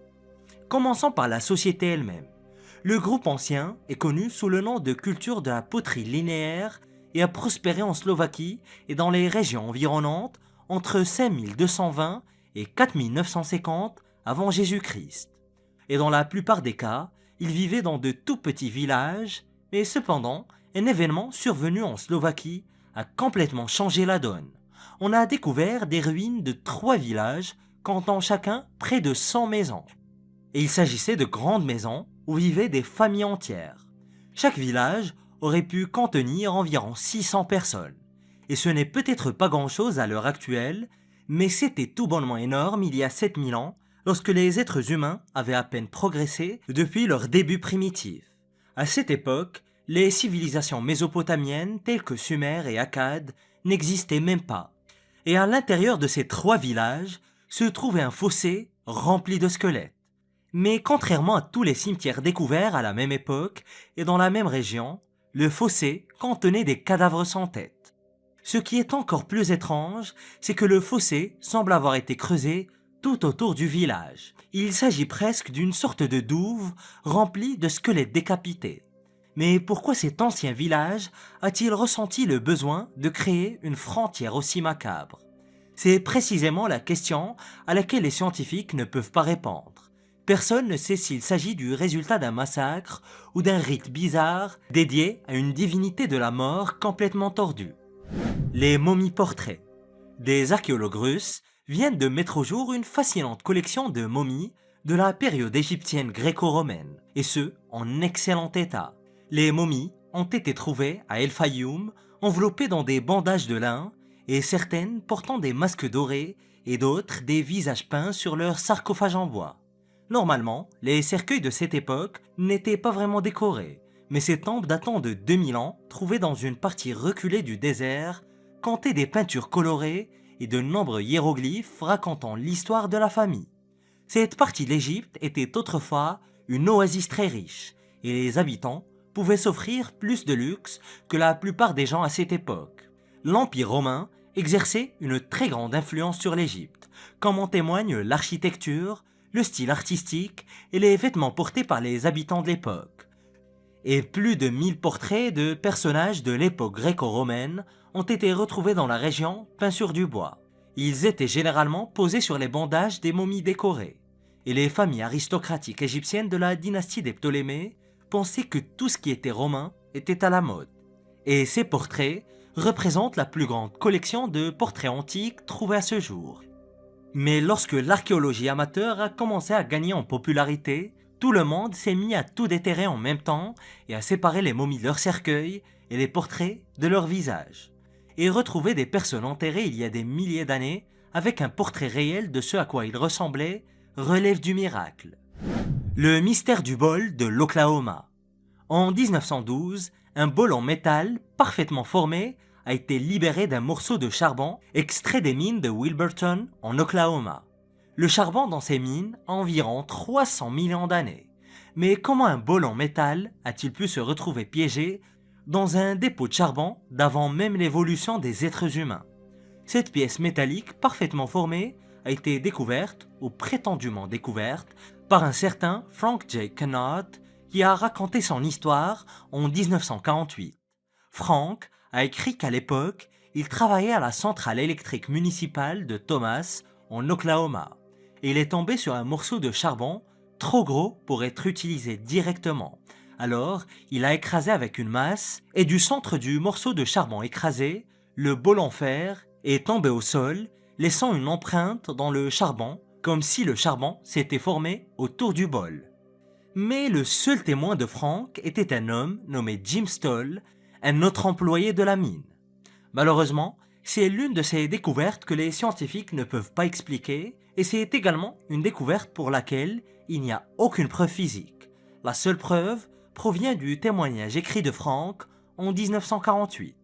Commençons par la société elle-même. Le groupe ancien est connu sous le nom de culture de la poterie linéaire et a prospéré en Slovaquie et dans les régions environnantes entre 5220 et 4950 avant Jésus-Christ. Et dans la plupart des cas, ils vivaient dans de tout petits villages, mais cependant, un événement survenu en Slovaquie a complètement changé la donne. On a découvert des ruines de 3 villages comptant chacun près de 100 maisons. Et il s'agissait de grandes maisons où vivaient des familles entières. Chaque village aurait pu contenir environ 600 personnes. Et ce n'est peut-être pas grand-chose à l'heure actuelle, mais c'était tout bonnement énorme il y a 7000 ans, lorsque les êtres humains avaient à peine progressé depuis leur début primitif. À cette époque, les civilisations mésopotamiennes telles que Sumer et Akkad n'existaient même pas. Et à l'intérieur de ces 3 villages se trouvait un fossé rempli de squelettes. Mais contrairement à tous les cimetières découverts à la même époque et dans la même région, le fossé contenait des cadavres sans tête. Ce qui est encore plus étrange, c'est que le fossé semble avoir été creusé tout autour du village. Il s'agit presque d'une sorte de douve remplie de squelettes décapités. Mais pourquoi cet ancien village a-t-il ressenti le besoin de créer une frontière aussi macabre? C'est précisément la question à laquelle les scientifiques ne peuvent pas répondre. Personne ne sait s'il s'agit du résultat d'un massacre ou d'un rite bizarre dédié à une divinité de la mort complètement tordue. Les momies portraits. Des archéologues russes viennent de mettre au jour une fascinante collection de momies de la période égyptienne gréco-romaine, et ce, en excellent état. Les momies ont été trouvées à El Fayoum, enveloppées dans des bandages de lin, et certaines portant des masques dorés et d'autres des visages peints sur leurs sarcophages en bois. Normalement, les cercueils de cette époque n'étaient pas vraiment décorés, mais ces tombes datant de 2000 ans, trouvées dans une partie reculée du désert, comptaient des peintures colorées et de nombreux hiéroglyphes racontant l'histoire de la famille. Cette partie de l'Égypte était autrefois une oasis très riche, et les habitants pouvaient s'offrir plus de luxe que la plupart des gens à cette époque. L'Empire romain exerçait une très grande influence sur l'Égypte, comme en témoignent l'architecture, le style artistique et les vêtements portés par les habitants de l'époque. Et plus de 1000 portraits de personnages de l'époque gréco-romaine ont été retrouvés dans la région peints sur du bois. Ils étaient généralement posés sur les bandages des momies décorées, et les familles aristocratiques égyptiennes de la dynastie des Ptolémées pensaient que tout ce qui était romain était à la mode. Et ces portraits représentent la plus grande collection de portraits antiques trouvés à ce jour. Mais lorsque l'archéologie amateur a commencé à gagner en popularité, tout le monde s'est mis à tout déterrer en même temps et à séparer les momies de leurs cercueils et les portraits de leurs visages. Et retrouver des personnes enterrées il y a des milliers d'années avec un portrait réel de ce à quoi ils ressemblaient relève du miracle. Le mystère du bol de l'Oklahoma. En 1912, un bol en métal parfaitement formé a été libéré d'un morceau de charbon extrait des mines de Wilburton en Oklahoma. Le charbon dans ces mines a environ 300 millions d'années. Mais comment un bol en métal a-t-il pu se retrouver piégé dans un dépôt de charbon d'avant même l'évolution des êtres humains? Cette pièce métallique parfaitement formée a été découverte, ou prétendument découverte, par un certain Frank J. Connaught qui a raconté son histoire en 1948. Frank a écrit qu'à l'époque, il travaillait à la centrale électrique municipale de Thomas en Oklahoma et il est tombé sur un morceau de charbon trop gros pour être utilisé directement. Alors, il a écrasé avec une masse et du centre du morceau de charbon écrasé, le bol en fer est tombé au sol, laissant une empreinte dans le charbon, comme si le charbon s'était formé autour du bol. Mais le seul témoin de Frank était un homme nommé Jim Stoll, un autre employé de la mine. Malheureusement, c'est l'une de ces découvertes que les scientifiques ne peuvent pas expliquer, et c'est également une découverte pour laquelle il n'y a aucune preuve physique. La seule preuve provient du témoignage écrit de Frank en 1948.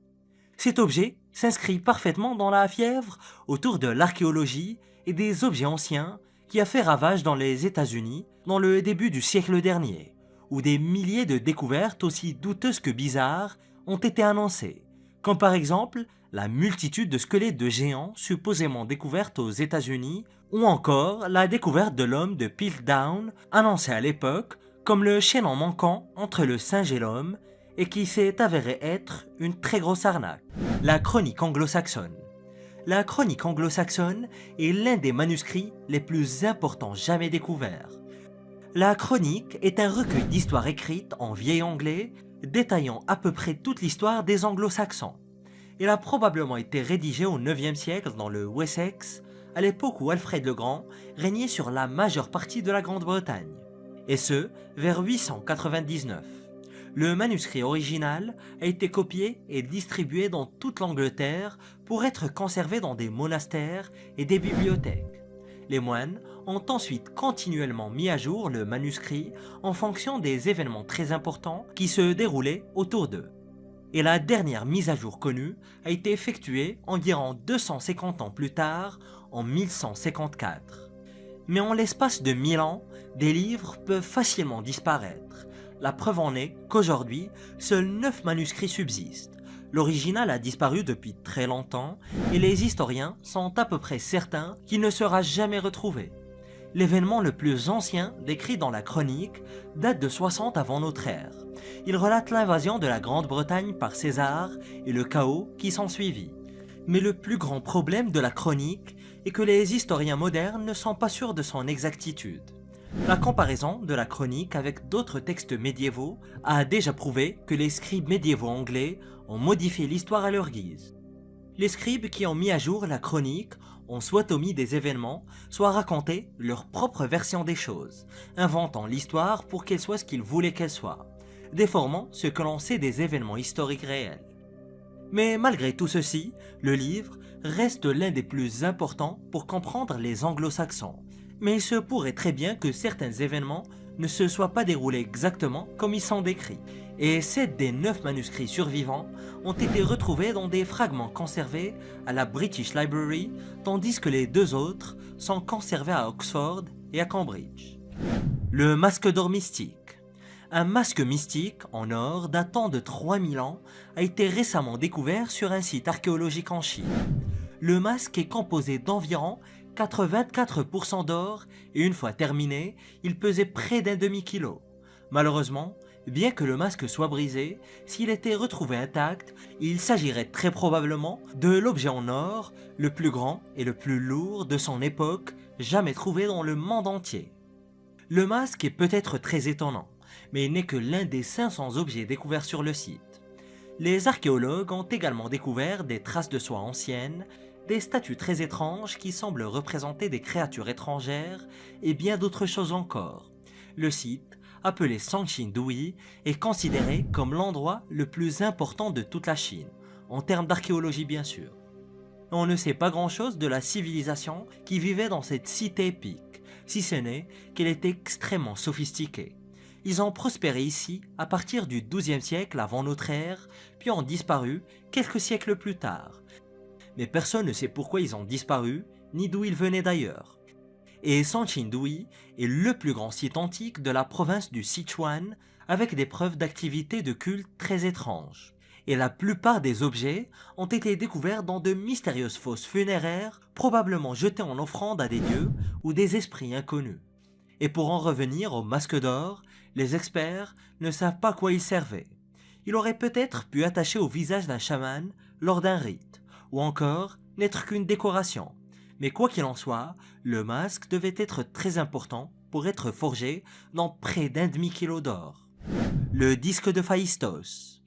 Cet objet s'inscrit parfaitement dans la fièvre autour de l'archéologie et des objets anciens qui a fait ravage dans les États-Unis dans le début du siècle dernier, où des milliers de découvertes aussi douteuses que bizarres ont été annoncées, comme par exemple la multitude de squelettes de géants supposément découvertes aux États-Unis, ou encore la découverte de l'homme de Piltdown, annoncée à l'époque comme le chaînon manquant entre le singe et l'homme, et qui s'est avéré être une très grosse arnaque. La chronique anglo-saxonne. La chronique anglo-saxonne est l'un des manuscrits les plus importants jamais découverts. La chronique est un recueil d'histoires écrites en vieil anglais, détaillant à peu près toute l'histoire des anglo-saxons. Elle a probablement été rédigée au IXe siècle dans le Wessex, à l'époque où Alfred le Grand régnait sur la majeure partie de la Grande-Bretagne, et ce, vers 899. Le manuscrit original a été copié et distribué dans toute l'Angleterre pour être conservé dans des monastères et des bibliothèques. Les moines ont ensuite continuellement mis à jour le manuscrit en fonction des événements très importants qui se déroulaient autour d'eux. Et la dernière mise à jour connue a été effectuée environ 250 ans plus tard, en 1154. Mais en l'espace de 1000 ans, des livres peuvent facilement disparaître. La preuve en est qu'aujourd'hui, seuls 9 manuscrits subsistent. L'original a disparu depuis très longtemps et les historiens sont à peu près certains qu'il ne sera jamais retrouvé. L'événement le plus ancien décrit dans la chronique date de 60 avant notre ère. Il relate l'invasion de la Grande-Bretagne par César et le chaos qui s'ensuivit. Mais le plus grand problème de la chronique est que les historiens modernes ne sont pas sûrs de son exactitude. La comparaison de la chronique avec d'autres textes médiévaux a déjà prouvé que les scribes médiévaux anglais ont modifié l'histoire à leur guise. Les scribes qui ont mis à jour la chronique ont soit omis des événements, soit raconté leur propre version des choses, inventant l'histoire pour qu'elle soit ce qu'ils voulaient qu'elle soit, déformant ce que l'on sait des événements historiques réels. Mais malgré tout ceci, le livre reste l'un des plus importants pour comprendre les anglo-saxons. Mais il se pourrait très bien que certains événements ne se soient pas déroulés exactement comme ils sont décrits, et 7 des 9 manuscrits survivants ont été retrouvés dans des fragments conservés à la British Library, tandis que les 2 autres sont conservés à Oxford et à Cambridge. Le masque d'or mystique. Un masque mystique en or datant de 3000 ans a été récemment découvert sur un site archéologique en Chine. Le masque est composé d'environ 84% d'or et une fois terminé, il pesait près d'un demi-kilo. Malheureusement, bien que le masque soit brisé, s'il était retrouvé intact, il s'agirait très probablement de l'objet en or le plus grand et le plus lourd de son époque jamais trouvé dans le monde entier. Le masque est peut-être très étonnant, mais il n'est que l'un des 500 objets découverts sur le site. Les archéologues ont également découvert des traces de soie anciennes, des statues très étranges qui semblent représenter des créatures étrangères et bien d'autres choses encore. Le site, appelé Sanxingdui, est considéré comme l'endroit le plus important de toute la Chine, en termes d'archéologie bien sûr. On ne sait pas grand-chose de la civilisation qui vivait dans cette cité épique, si ce n'est qu'elle était extrêmement sophistiquée. Ils ont prospéré ici à partir du XIIe siècle avant notre ère, puis ont disparu quelques siècles plus tard. Mais personne ne sait pourquoi ils ont disparu, ni d'où ils venaient d'ailleurs. Et Sanxingdui est le plus grand site antique de la province du Sichuan, avec des preuves d'activités de culte très étranges. Et la plupart des objets ont été découverts dans de mystérieuses fosses funéraires, probablement jetées en offrande à des dieux ou des esprits inconnus. Et pour en revenir au masque d'or, les experts ne savent pas à quoi il servait. Il aurait peut-être pu attacher au visage d'un chaman lors d'un rite, ou encore n'être qu'une décoration. Mais quoi qu'il en soit, le masque devait être très important pour être forgé dans près d'un demi-kilo d'or. Le disque de Phaistos.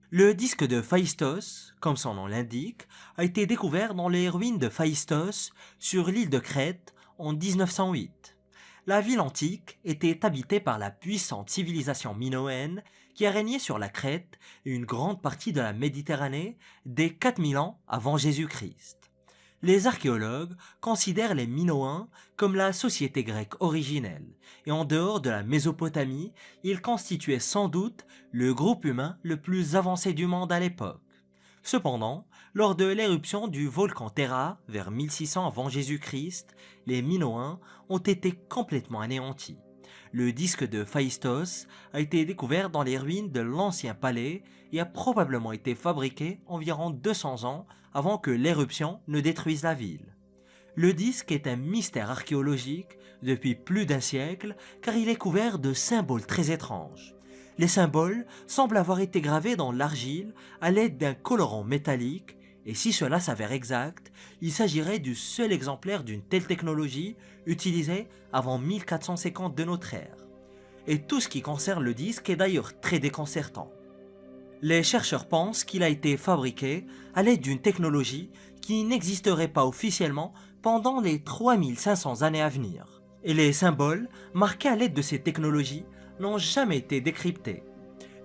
Le disque de Phaistos, comme son nom l'indique, a été découvert dans les ruines de Phaistos sur l'île de Crète en 1908. La ville antique était habitée par la puissante civilisation minoenne qui a régné sur la Crète et une grande partie de la Méditerranée dès 4000 ans avant Jésus-Christ. Les archéologues considèrent les Minoens comme la société grecque originelle, et en dehors de la Mésopotamie, ils constituaient sans doute le groupe humain le plus avancé du monde à l'époque. Cependant, lors de l'éruption du volcan Terra vers 1600 avant Jésus-Christ, les Minoens ont été complètement anéantis. Le disque de Phaistos a été découvert dans les ruines de l'ancien palais et a probablement été fabriqué environ 200 ans avant que l'éruption ne détruise la ville. Le disque est un mystère archéologique depuis plus d'un siècle car il est couvert de symboles très étranges. Les symboles semblent avoir été gravés dans l'argile à l'aide d'un colorant métallique et si cela s'avère exact, il s'agirait du seul exemplaire d'une telle technologie utilisée avant 1450 de notre ère. Et tout ce qui concerne le disque est d'ailleurs très déconcertant. Les chercheurs pensent qu'il a été fabriqué à l'aide d'une technologie qui n'existerait pas officiellement pendant les 3500 années à venir. Et les symboles marqués à l'aide de ces technologies n'ont jamais été décryptés.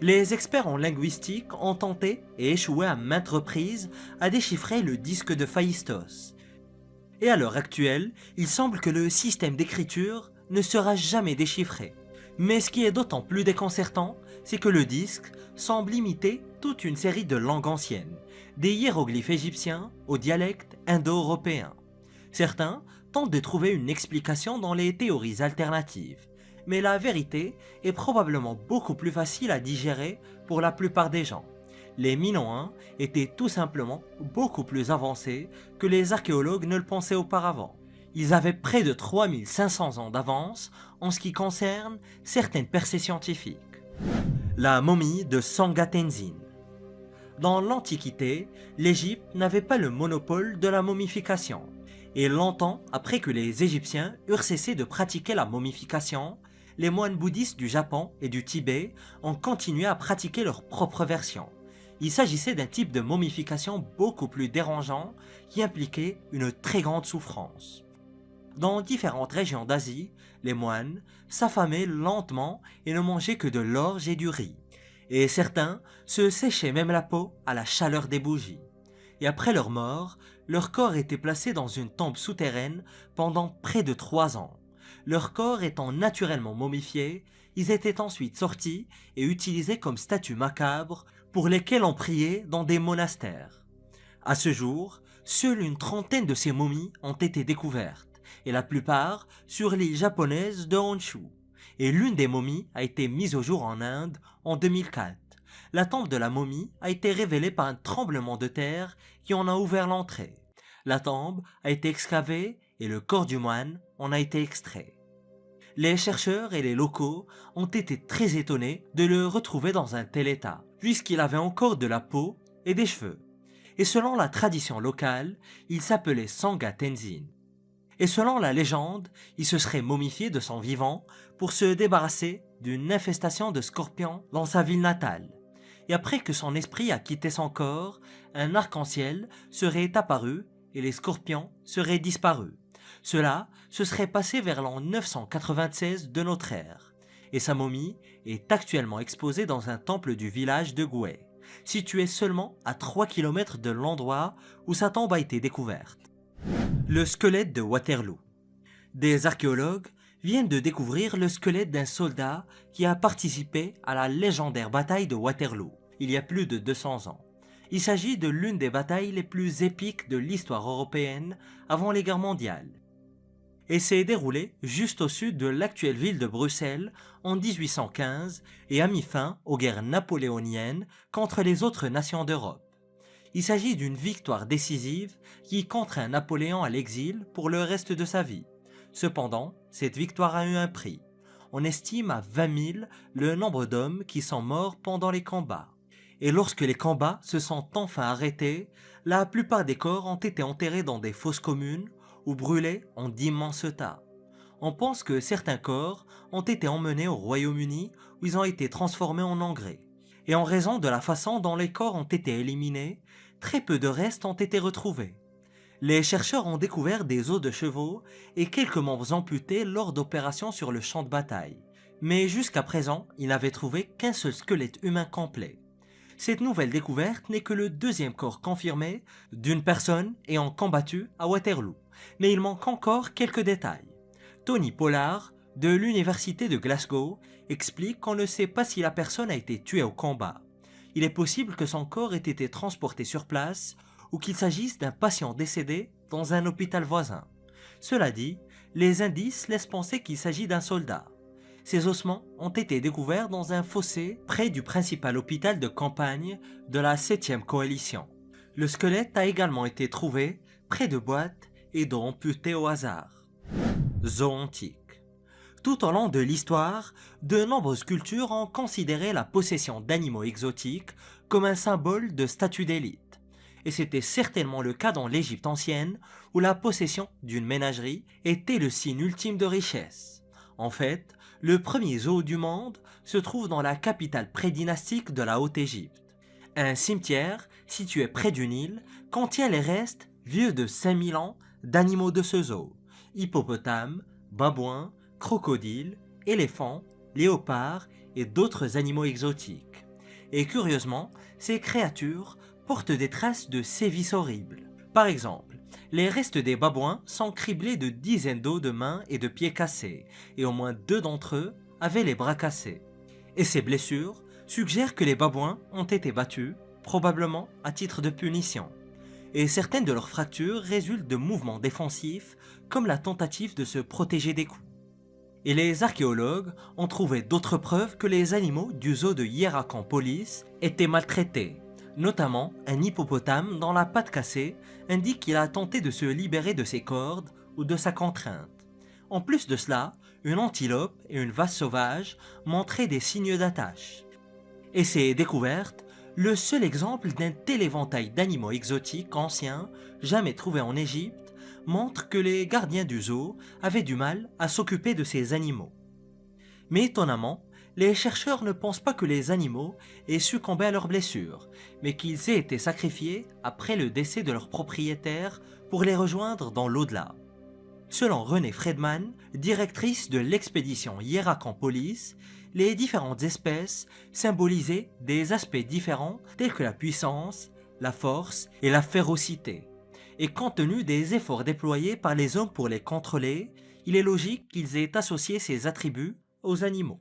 Les experts en linguistique ont tenté et échoué à maintes reprises à déchiffrer le disque de Phaistos. Et à l'heure actuelle, il semble que le système d'écriture ne sera jamais déchiffré. Mais ce qui est d'autant plus déconcertant, c'est que le disque semble imiter toute une série de langues anciennes, des hiéroglyphes égyptiens au dialecte indo-européen. Certains tentent de trouver une explication dans les théories alternatives, mais la vérité est probablement beaucoup plus facile à digérer pour la plupart des gens. Les Minoens étaient tout simplement beaucoup plus avancés que les archéologues ne le pensaient auparavant. Ils avaient près de 3500 ans d'avance en ce qui concerne certaines percées scientifiques. La momie de Sanga Tenzin. Dans l'Antiquité, l'Égypte n'avait pas le monopole de la momification. Et longtemps après que les Égyptiens eurent cessé de pratiquer la momification, les moines bouddhistes du Japon et du Tibet ont continué à pratiquer leur propre version. Il s'agissait d'un type de momification beaucoup plus dérangeant qui impliquait une très grande souffrance. Dans différentes régions d'Asie, les moines s'affamaient lentement et ne mangeaient que de l'orge et du riz. Et certains se séchaient même la peau à la chaleur des bougies. Et après leur mort, leur corps était placé dans une tombe souterraine pendant près de 3 ans. Leur corps étant naturellement momifiés, ils étaient ensuite sortis et utilisés comme statues macabres pour lesquelles on priait dans des monastères. À ce jour, seule une trentaine de ces momies ont été découvertes, et la plupart sur l'île japonaise de Honshu. Et l'une des momies a été mise au jour en Inde en 2004. La tombe de la momie a été révélée par un tremblement de terre qui en a ouvert l'entrée. La tombe a été excavée et le corps du moine en a été extrait. Les chercheurs et les locaux ont été très étonnés de le retrouver dans un tel état, puisqu'il avait encore de la peau et des cheveux. Et selon la tradition locale, il s'appelait Sanga Tenzin. Et selon la légende, il se serait momifié de son vivant pour se débarrasser d'une infestation de scorpions dans sa ville natale. Et après que son esprit a quitté son corps, un arc-en-ciel serait apparu et les scorpions seraient disparus. Cela se serait passé vers l'an 996 de notre ère. Et sa momie est actuellement exposée dans un temple du village de Goué, situé seulement à 3 km de l'endroit où sa tombe a été découverte. Le squelette de Waterloo. Des archéologues viennent de découvrir le squelette d'un soldat qui a participé à la légendaire bataille de Waterloo, il y a plus de 200 ans. Il s'agit de l'une des batailles les plus épiques de l'histoire européenne avant les guerres mondiales. Et s'est déroulée juste au sud de l'actuelle ville de Bruxelles en 1815 et a mis fin aux guerres napoléoniennes contre les autres nations d'Europe. Il s'agit d'une victoire décisive qui contraint Napoléon à l'exil pour le reste de sa vie. Cependant, cette victoire a eu un prix. On estime à 20 000 le nombre d'hommes qui sont morts pendant les combats. Et lorsque les combats se sont enfin arrêtés, la plupart des corps ont été enterrés dans des fosses communes ou brûlés en d'immenses tas. On pense que certains corps ont été emmenés au Royaume-Uni où ils ont été transformés en engrais. Et en raison de la façon dont les corps ont été éliminés, très peu de restes ont été retrouvés. Les chercheurs ont découvert des os de chevaux et quelques membres amputés lors d'opérations sur le champ de bataille. Mais jusqu'à présent, ils n'avaient trouvé qu'un seul squelette humain complet. Cette nouvelle découverte n'est que le deuxième corps confirmé d'une personne ayant combattu à Waterloo. Mais il manque encore quelques détails. Tony Pollard, de l'université de Glasgow, explique qu'on ne sait pas si la personne a été tuée au combat. Il est possible que son corps ait été transporté sur place ou qu'il s'agisse d'un patient décédé dans un hôpital voisin. Cela dit, les indices laissent penser qu'il s'agit d'un soldat. Ces ossements ont été découverts dans un fossé près du principal hôpital de campagne de la 7e coalition. Le squelette a également été trouvé près de boîtes et d'os amputés au hasard. Zoo antique. Tout au long de l'histoire, de nombreuses cultures ont considéré la possession d'animaux exotiques comme un symbole de statut d'élite. Et c'était certainement le cas dans l'Égypte ancienne, où la possession d'une ménagerie était le signe ultime de richesse. En fait, le premier zoo du monde se trouve dans la capitale prédynastique de la Haute-Égypte. Un cimetière, situé près d'une île, contient les restes, vieux de 5000 ans, d'animaux de ce zoo. Hippopotames, babouins, crocodiles, éléphants, léopards et d'autres animaux exotiques. Et curieusement, ces créatures portent des traces de sévices horribles. Par exemple, les restes des babouins sont criblés de dizaines d'os de mains et de pieds cassés, et au moins 2 d'entre eux avait les bras cassés. Et ces blessures suggèrent que les babouins ont été battus, probablement à titre de punition. Et certaines de leurs fractures résultent de mouvements défensifs comme la tentative de se protéger des coups. Et les archéologues ont trouvé d'autres preuves que les animaux du zoo de Hierakonpolis étaient maltraités. Notamment, un hippopotame dans la patte cassée indique qu'il a tenté de se libérer de ses cordes ou de sa contrainte. En plus de cela, une antilope et une vache sauvage montraient des signes d'attache. Et ces découvertes, le seul exemple d'un tel éventail d'animaux exotiques anciens jamais trouvés en Égypte, montre que les gardiens du zoo avaient du mal à s'occuper de ces animaux. Mais étonnamment, les chercheurs ne pensent pas que les animaux aient succombé à leurs blessures, mais qu'ils aient été sacrifiés après le décès de leur propriétaire pour les rejoindre dans l'au-delà. Selon Renée Friedman, directrice de l'expédition Hierakonpolis, les différentes espèces symbolisaient des aspects différents tels que la puissance, la force et la férocité. Et compte tenu des efforts déployés par les hommes pour les contrôler, il est logique qu'ils aient associé ces attributs aux animaux.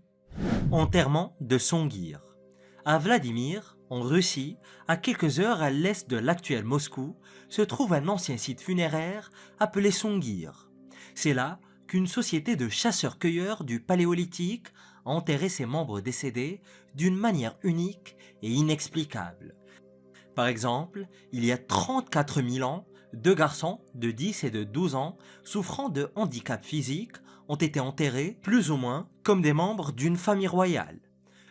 Enterrement de Songir. À Vladimir, en Russie, à quelques heures à l'est de l'actuel Moscou, se trouve un ancien site funéraire appelé Songir. C'est là qu'une société de chasseurs-cueilleurs du Paléolithique a enterré ses membres décédés d'une manière unique et inexplicable. Par exemple, il y a 34 000 ans, deux garçons de 10 et de 12 ans souffrant de handicap physique ont été enterrés plus ou moins comme des membres d'une famille royale.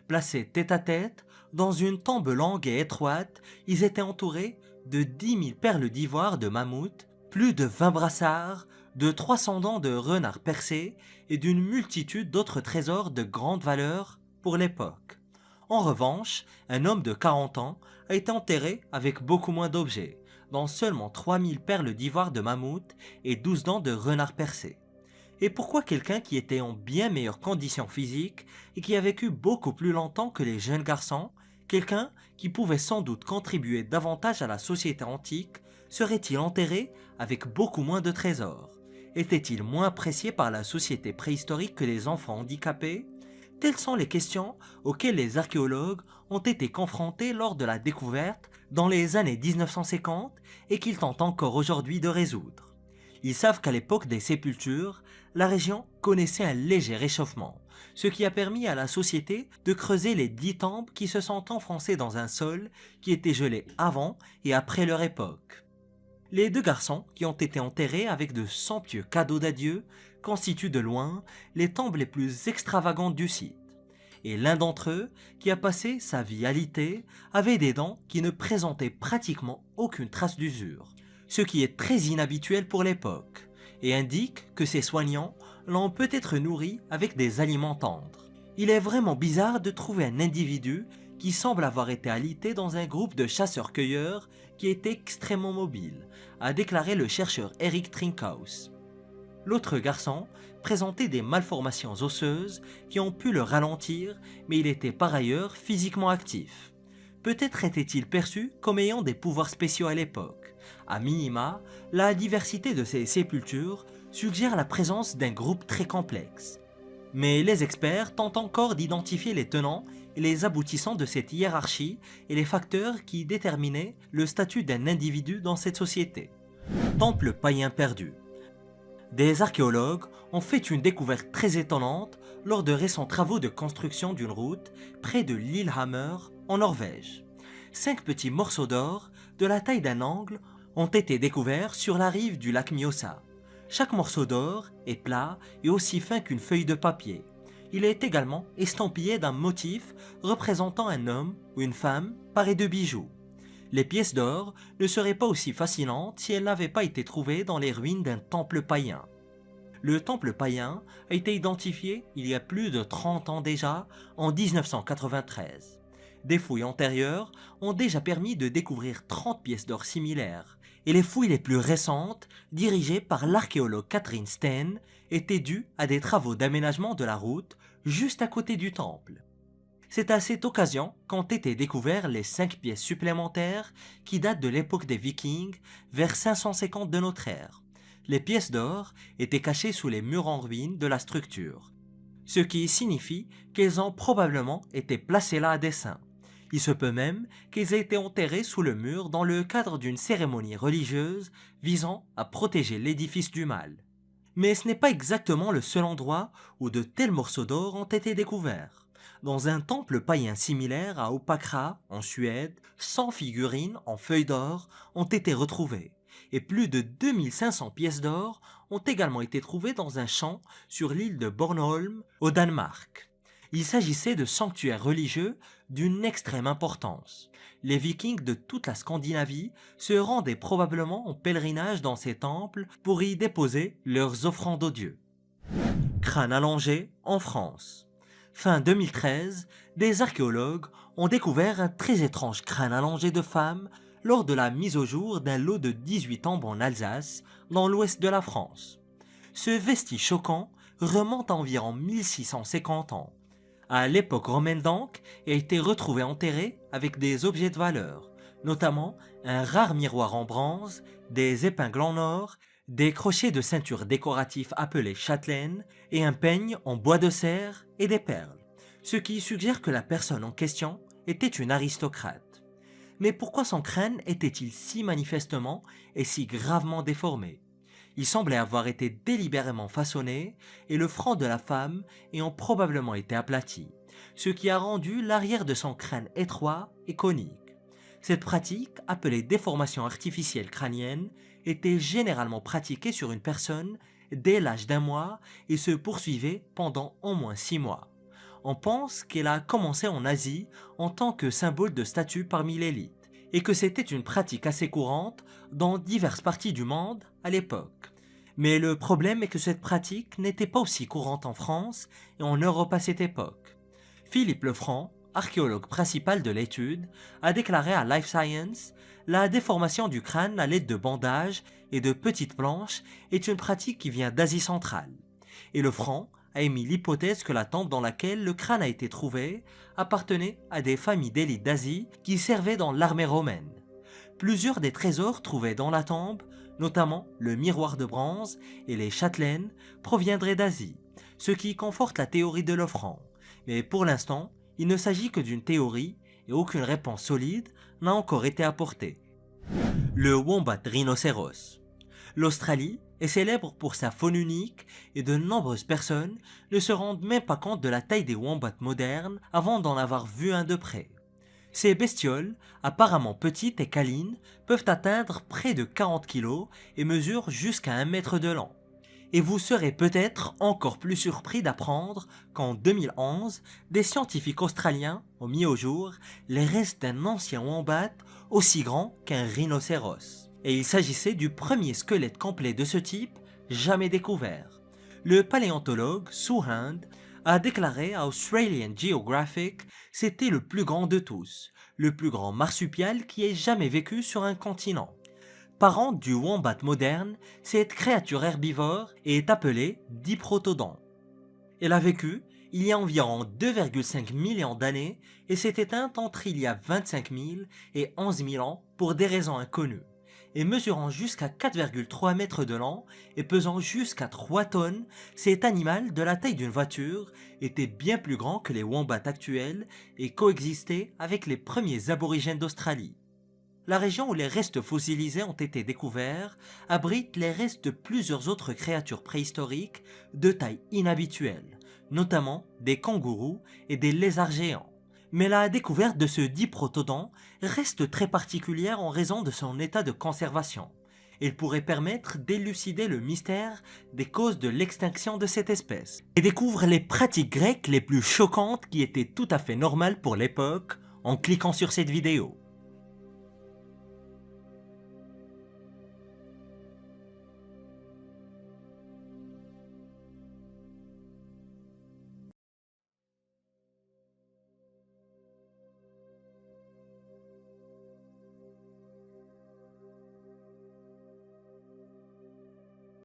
Placés tête à tête, dans une tombe longue et étroite, ils étaient entourés de 10 000 perles d'ivoire de mammouth, plus de 20 brassards, de 300 dents de renard percé et d'une multitude d'autres trésors de grande valeur pour l'époque. En revanche, un homme de 40 ans a été enterré avec beaucoup moins d'objets, dont seulement 3000 perles d'ivoire de mammouth et 12 dents de renard percé. Et pourquoi quelqu'un qui était en bien meilleure condition physique et qui a vécu beaucoup plus longtemps que les jeunes garçons, quelqu'un qui pouvait sans doute contribuer davantage à la société antique, serait-il enterré avec beaucoup moins de trésors? Était-il moins apprécié par la société préhistorique que les enfants handicapés? Telles sont les questions auxquelles les archéologues ont été confrontés lors de la découverte dans les années 1950 et qu'ils tentent encore aujourd'hui de résoudre. Ils savent qu'à l'époque des sépultures, la région connaissait un léger réchauffement, ce qui a permis à la société de creuser les 10 tombes qui se sont enfoncées dans un sol qui était gelé avant et après leur époque. Les deux garçons qui ont été enterrés avec de somptueux cadeaux d'adieu constituent de loin les tombes les plus extravagantes du site. Et l'un d'entre eux, qui a passé sa vie alité, avait des dents qui ne présentaient pratiquement aucune trace d'usure, ce qui est très inhabituel pour l'époque, et indique que ses soignants l'ont peut-être nourri avec des aliments tendres. Il est vraiment bizarre de trouver un individu qui semble avoir été alité dans un groupe de chasseurs-cueilleurs qui était extrêmement mobile, a déclaré le chercheur Eric Trinkhaus. L'autre garçon présentait des malformations osseuses qui ont pu le ralentir, mais il était par ailleurs physiquement actif. Peut-être était-il perçu comme ayant des pouvoirs spéciaux à l'époque. À minima, la diversité de ces sépultures suggère la présence d'un groupe très complexe. Mais les experts tentent encore d'identifier les tenants et les aboutissants de cette hiérarchie et les facteurs qui déterminaient le statut d'un individu dans cette société. Temple païen perdu. Des archéologues ont fait une découverte très étonnante lors de récents travaux de construction d'une route près de Lillehammer, en Norvège. 5 petits morceaux d'or de la taille d'un angle ont été découverts sur la rive du lac Mjøsa. Chaque morceau d'or est plat et aussi fin qu'une feuille de papier. Il est également estampillé d'un motif représentant un homme ou une femme paré de bijoux. Les pièces d'or ne seraient pas aussi fascinantes si elles n'avaient pas été trouvées dans les ruines d'un temple païen. Le temple païen a été identifié il y a plus de 30 ans déjà, en 1993. Des fouilles antérieures ont déjà permis de découvrir 30 pièces d'or similaires, et les fouilles les plus récentes, dirigées par l'archéologue Catherine Steen, étaient dues à des travaux d'aménagement de la route juste à côté du temple. C'est à cette occasion qu'ont été découvertes les 5 pièces supplémentaires qui datent de l'époque des Vikings, vers 550 de notre ère. Les pièces d'or étaient cachées sous les murs en ruine de la structure. ce qui signifie qu'elles ont probablement été placées là à dessein. Il se peut même qu'ils aient été enterrés sous le mur dans le cadre d'une cérémonie religieuse visant à protéger l'édifice du mal. Mais ce n'est pas exactement le seul endroit où de tels morceaux d'or ont été découverts. Dans un temple païen similaire à Opakra, en Suède, 100 figurines en feuilles d'or ont été retrouvées, et plus de 2500 pièces d'or ont également été trouvées dans un champ sur l'île de Bornholm, au Danemark. Il s'agissait de sanctuaires religieux d'une extrême importance. Les Vikings de toute la Scandinavie se rendaient probablement en pèlerinage dans ces temples pour y déposer leurs offrandes aux dieux. Crâne allongé en France. Fin 2013, des archéologues ont découvert un très étrange crâne allongé de femme lors de la mise au jour d'un lot de 18 tombes en Alsace, dans l'ouest de la France. Ce vestige choquant remonte à environ 1650 ans. À l'époque romaine donc, il a été retrouvé enterré avec des objets de valeur, notamment un rare miroir en bronze, des épingles en or, des crochets de ceinture décoratifs appelés châtelaines et un peigne en bois de cerf et des perles, ce qui suggère que la personne en question était une aristocrate. Mais pourquoi son crâne était-il si manifestement et si gravement déformé? Il semblait avoir été délibérément façonné et le front de la femme ayant probablement été aplati, ce qui a rendu l'arrière de son crâne étroit et conique. Cette pratique, appelée déformation artificielle crânienne, était généralement pratiquée sur une personne dès l'âge d'un mois et se poursuivait pendant au moins 6 mois. On pense qu'elle a commencé en Asie en tant que symbole de statut parmi l'élite, et que c'était une pratique assez courante dans diverses parties du monde à l'époque. Mais le problème est que cette pratique n'était pas aussi courante en France et en Europe à cette époque. Philippe Lefranc, archéologue principal de l'étude, a déclaré à Life Science: la déformation du crâne à l'aide de bandages et de petites planches est une pratique qui vient d'Asie centrale. Et Lefranc a émis l'hypothèse que la tombe dans laquelle le crâne a été trouvé appartenait à des familles d'élite d'Asie qui servaient dans l'armée romaine. Plusieurs des trésors trouvés dans la tombe, notamment le miroir de bronze et les châtelaines, proviendraient d'Asie, ce qui conforte la théorie de Lefranc. Mais pour l'instant, il ne s'agit que d'une théorie et aucune réponse solide n'a encore été apportée. Le wombat rhinocéros. L'Australie est célèbre pour sa faune unique et de nombreuses personnes ne se rendent même pas compte de la taille des wombats modernes avant d'en avoir vu un de près. Ces bestioles, apparemment petites et câlines, peuvent atteindre près de 40 kg et mesurent jusqu'à 1 mètre de long. Et vous serez peut-être encore plus surpris d'apprendre qu'en 2011, des scientifiques australiens ont mis au jour les restes d'un ancien wombat aussi grand qu'un rhinocéros. Et il s'agissait du premier squelette complet de ce type jamais découvert. Le paléontologue Sue Hand a déclaré à Australian Geographic que c'était le plus grand de tous, le plus grand marsupial qui ait jamais vécu sur un continent. Parent du wombat moderne, cette créature herbivore est appelée diprotodon. Elle a vécu il y a environ 2,5 millions d'années et s'est éteinte entre il y a 25 000 et 11 000 ans pour des raisons inconnues. Et mesurant jusqu'à 4,3 mètres de long et pesant jusqu'à 3 tonnes, cet animal de la taille d'une voiture était bien plus grand que les wombats actuels et coexistait avec les premiers aborigènes d'Australie. La région où les restes fossilisés ont été découverts abrite les restes de plusieurs autres créatures préhistoriques de taille inhabituelle, notamment des kangourous et des lézards géants. Mais la découverte de ce diprotodon reste très particulière en raison de son état de conservation. Il pourrait permettre d'élucider le mystère des causes de l'extinction de cette espèce et découvre les pratiques grecques les plus choquantes qui étaient tout à fait normales pour l'époque en cliquant sur cette vidéo.